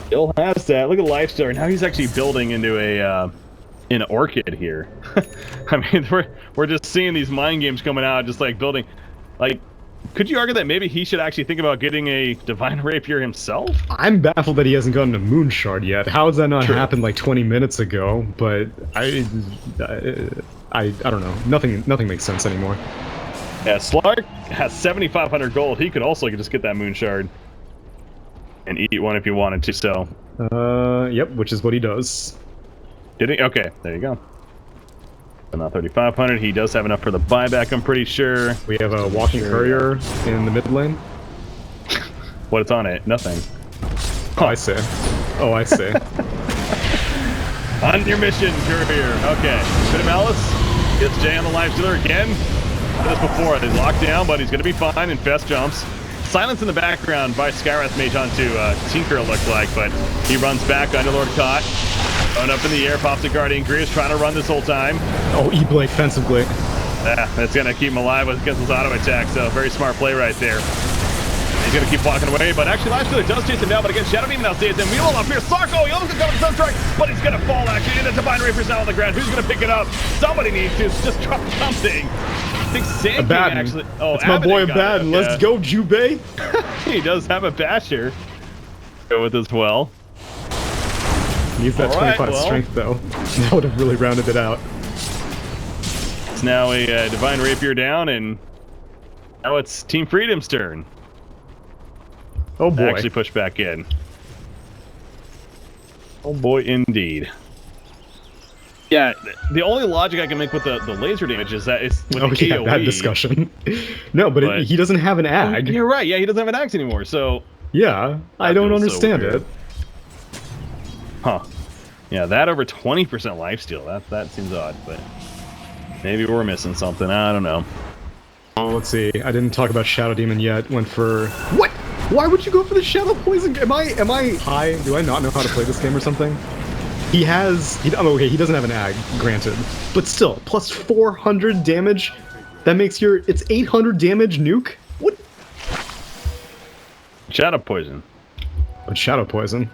still has that. Look at Lifestar. Now he's actually building into a an Orchid here. I mean, we're just seeing these mind games coming out, just like building. Like, could you argue that maybe he should actually think about getting a Divine Rapier himself? I'm baffled that he hasn't gotten a Moon Shard yet. How has that not happened like 20 minutes ago? But I don't know. Nothing makes sense anymore. Yeah, Slark has 7,500 gold. He could also just get that Moon Shard and eat one if he wanted to. So, yep, which is what he does. Did he? Okay, there you go. So now 3,500. He does have enough for the buyback, I'm pretty sure. We have a walking courier in the mid lane. What's on it? Nothing. Oh, I see. Oh, I see. On your mission, courier. Okay. Bit of Malice. Gets Jay on the life stealer again. This before they locked down, but he's going to be fine. Infest jumps. Silence in the background by Skywrath Mage onto Tinker, it looked like, but he runs back. Underlord caught. Going up in the air, pops a Guardian Greaves, trying to run this whole time. Oh, E-Blade defensively. Yeah, that's going to keep him alive against his auto attack, so very smart play right there. He's going to keep walking away, but actually Lifestealer does chase him down, but again, Shadow Demon now stays in. Wheel up here, Sarko, he almost got the Sunstrike, but he's going to fall actually, and the Divine Rapiers now on the ground. Who's going to pick it up? Somebody needs to just drop something. I think Sand King actually... Oh, it's my boy Abaddon. Okay. Let's go, Jubei. He does have a basher. Go with as well. Use that 25 strength, though. That would have really rounded it out. It's now a Divine Rapier down, and now it's Team Freedom's turn. Oh boy. Actually push back in. Oh boy, indeed. Yeah, the only logic I can make with the laser damage is that it's with the KOE. That discussion. No, but he doesn't have an ag. You're right, yeah, he doesn't have an axe anymore, so... Yeah, I don't understand it. Huh. Yeah, that over 20% lifesteal, that seems odd, but... Maybe we're missing something, I don't know. Oh, let's see, I didn't talk about Shadow Demon yet, went for... What? Why would you go for the Shadow Poison? Am I high? Do I not know how to play this game or something? He doesn't have an ag, granted. But still, plus 400 damage? That makes it's 800 damage nuke? What? Shadow Poison. But Shadow Poison.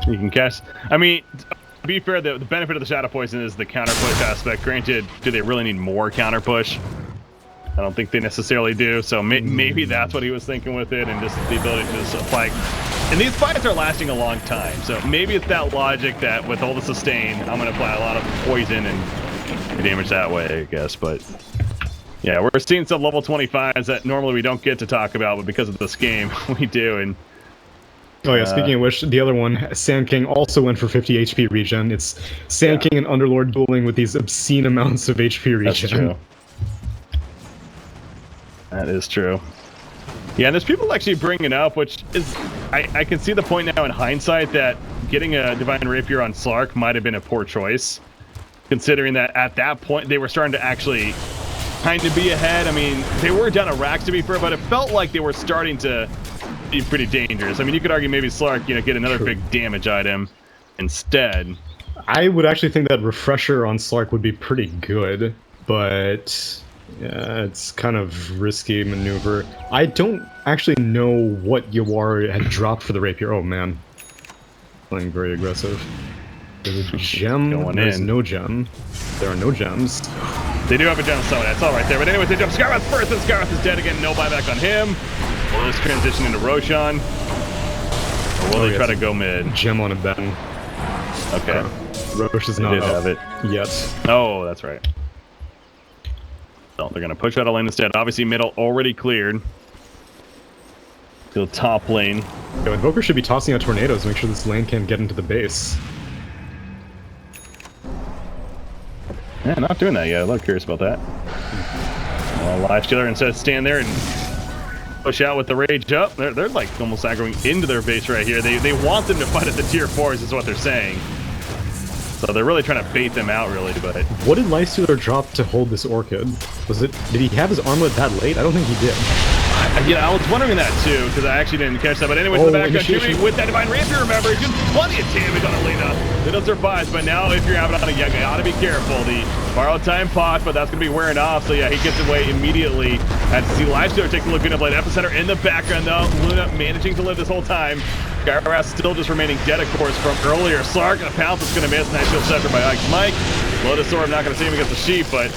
You can cast... I mean, to be fair, the benefit of the Shadow Poison is the counter push aspect. Granted, do they really need more counter push? I don't think they necessarily do, so maybe that's what he was thinking with it, and just the ability to just apply... And these fights are lasting a long time, so maybe it's that logic that with all the sustain, I'm going to apply a lot of poison and damage that way, I guess, but... Yeah, we're seeing some level 25s that normally we don't get to talk about, but because of this game, we do, and... Oh yeah, speaking of which, the other one, Sand King also went for 50 HP regen. It's Sand King and Underlord dueling with these obscene amounts of HP regen. That's true. That is true. Yeah, and there's people actually bringing it up, which is... I can see the point now in hindsight that getting a Divine Rapier on Slark might have been a poor choice. considering that at that point they were starting to actually kind of be ahead. I mean, they were down a racks to be fair, but it felt like they were starting to be pretty dangerous. I mean, you could argue maybe Slark, get another big damage item instead. I would actually think that Refresher on Slark would be pretty good, but yeah, it's kind of risky maneuver. I don't actually know what Yawar had dropped for the Rapier. Oh man, playing very aggressive. There's a gem. There's no gem. There are no gems. They do have a gem summon. That's all right there. But anyways, they jump Skyrath first, and Skyrath is dead again. No buyback on him. Will this transition into Roshan? Or will they try to go mid? Gem on a Ben. Okay. Rosh is not have it yet. Oh, that's right. So they're gonna push out a lane instead. Obviously, middle already cleared. To the top lane. Yo, Invoker should be tossing out tornadoes to make sure this lane can't get into the base. Yeah, not doing that yet. I'm a little curious about that. Well, Lifestealer instead of stand there and push out with the rage up. They're like almost aggroing into their base right here. They want them to fight at the tier 4s is what they're saying. So they're really trying to bait them out, really. But what did Lifestealer drop to hold this Orchid? Did he have his armlet that late? I don't think he did. Yeah, I was wondering that too, because I actually didn't catch that. But anyways, in the background, Jimmy with that Divine Rapier, remember, it did plenty of damage on Alina. Little surprise, but now if you're having on a you gotta be careful. The borrowed time pot, but that's gonna be wearing off. So yeah, he gets away immediately. Had to see Lifestealer take a look at blade Epicenter in the background though. Luna managing to live this whole time. Skyrath still just remaining dead, of course, from earlier. Slark and a pounce is gonna miss. Nice shield scepter by Ike's Mike. Lotus Sword, I'm not gonna see him against the sheep, but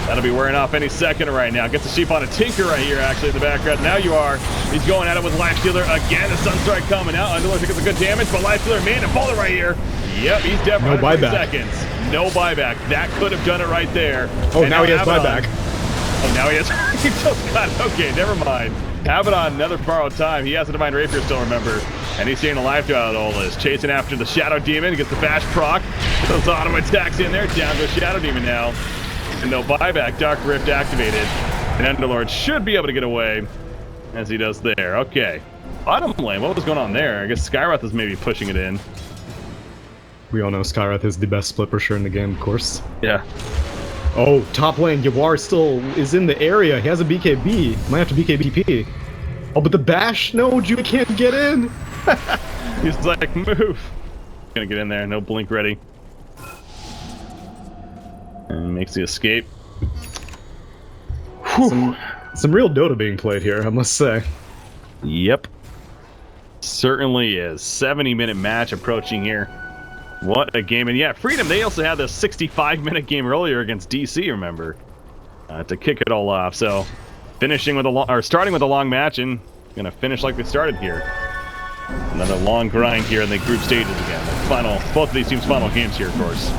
that'll be wearing off any second right now. Gets the sheep on a Tinker right here, actually, in the background. Now you are. He's going at it with Lifestealer again. The Sunstrike coming out. Underlord gets a good damage, but Lifestealer man and Baller right here. Yep, he's dead for 130 seconds. No buyback. That could have done it right there. Oh, and now he has buyback. Oh, now he has. He just got it. Okay, never mind. Abaddon, another borrowed time. He has a Divine Rapier still, remember. And he's staying alive throughout all this. Chasing after the Shadow Demon. Gets the Bash proc. Those auto attacks in there. Down to a Shadow Demon now. And no buyback. Dark Rift activated. And Underlord should be able to get away as he does there. Okay. Bottom lane. What was going on there? I guess Skyrath is maybe pushing it in. We all know Skyrath is the best split pusher in the game, of course. Yeah. Oh, top lane. Yawar still is in the area. He has a BKB. Might have to BKBP. Oh, but the bash? No, Judy can't get in. He's like, move. Gonna get in there. No blink ready. And makes the escape. Some real Dota being played here, I must say. Yep. Certainly is. 70-minute match approaching here. What a game. And yeah, Freedom, they also had the 65-minute game earlier against DC, remember? To kick it all off. So, finishing with starting with a long match and gonna finish like they started here. Another long grind here in the group stages again. Both of these teams' final games here, of course.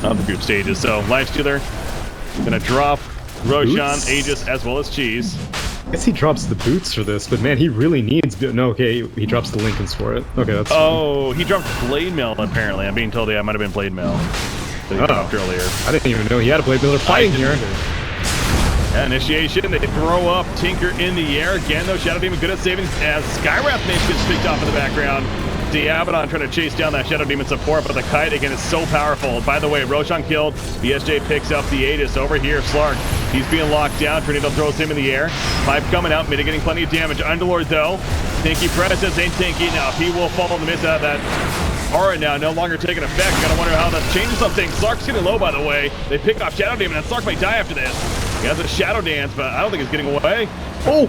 On the group stages. So, Lifestealer gonna drop Roshan, Aegis, as well as Cheese. I guess he drops the boots for this, but man, he really needs... No, okay, he drops the Lincolns for it. Okay, that's fine. He dropped Blade Mail, apparently. I'm being told, yeah, it might have been Blade Mail that he dropped earlier. I didn't even know he had a Blade Mail. They're fighting here. Yeah, initiation, they throw up Tinker in the air. Again, though, Shadow Demon good at saving as Skyrath maybe gets picked off in the background. Abaddon trying to chase down that Shadow Demon support, but the kite, again, is so powerful. By the way, Roshan killed. BSJ picks up the Aegis over here. Slark, he's being locked down. Tornado throws him in the air. Pipe coming out, mitigating plenty of damage. Underlord, though. Tinky presence ain't Tinky enough. He will fall in the midst of that aura now, no longer taking effect. Gotta wonder how that changes something. Slark's getting low, by the way. They pick off Shadow Demon, and Slark might die after this. He has a Shadow Dance, but I don't think he's getting away. Oh!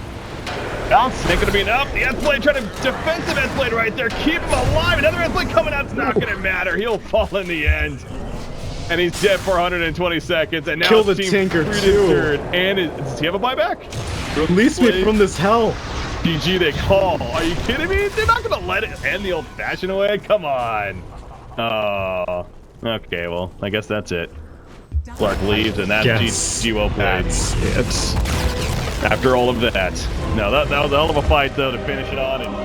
Bounce, ain't gonna be enough. The S-Blade trying to defensive S-Blade right there. Keep him alive. Another S-Blade coming out. It's not gonna matter. He'll fall in the end. And he's dead for 120 seconds. And now kill the Tinker too. And does he have a buyback? Release me from this hell. GG they call. Are you kidding me? They're not gonna let it end the old-fashioned way. Come on. Oh. Okay, well, I guess that's it. Clark leaves, and that's GO played. That's it. After all of that. No, that was a hell of a fight, though, to finish it on. And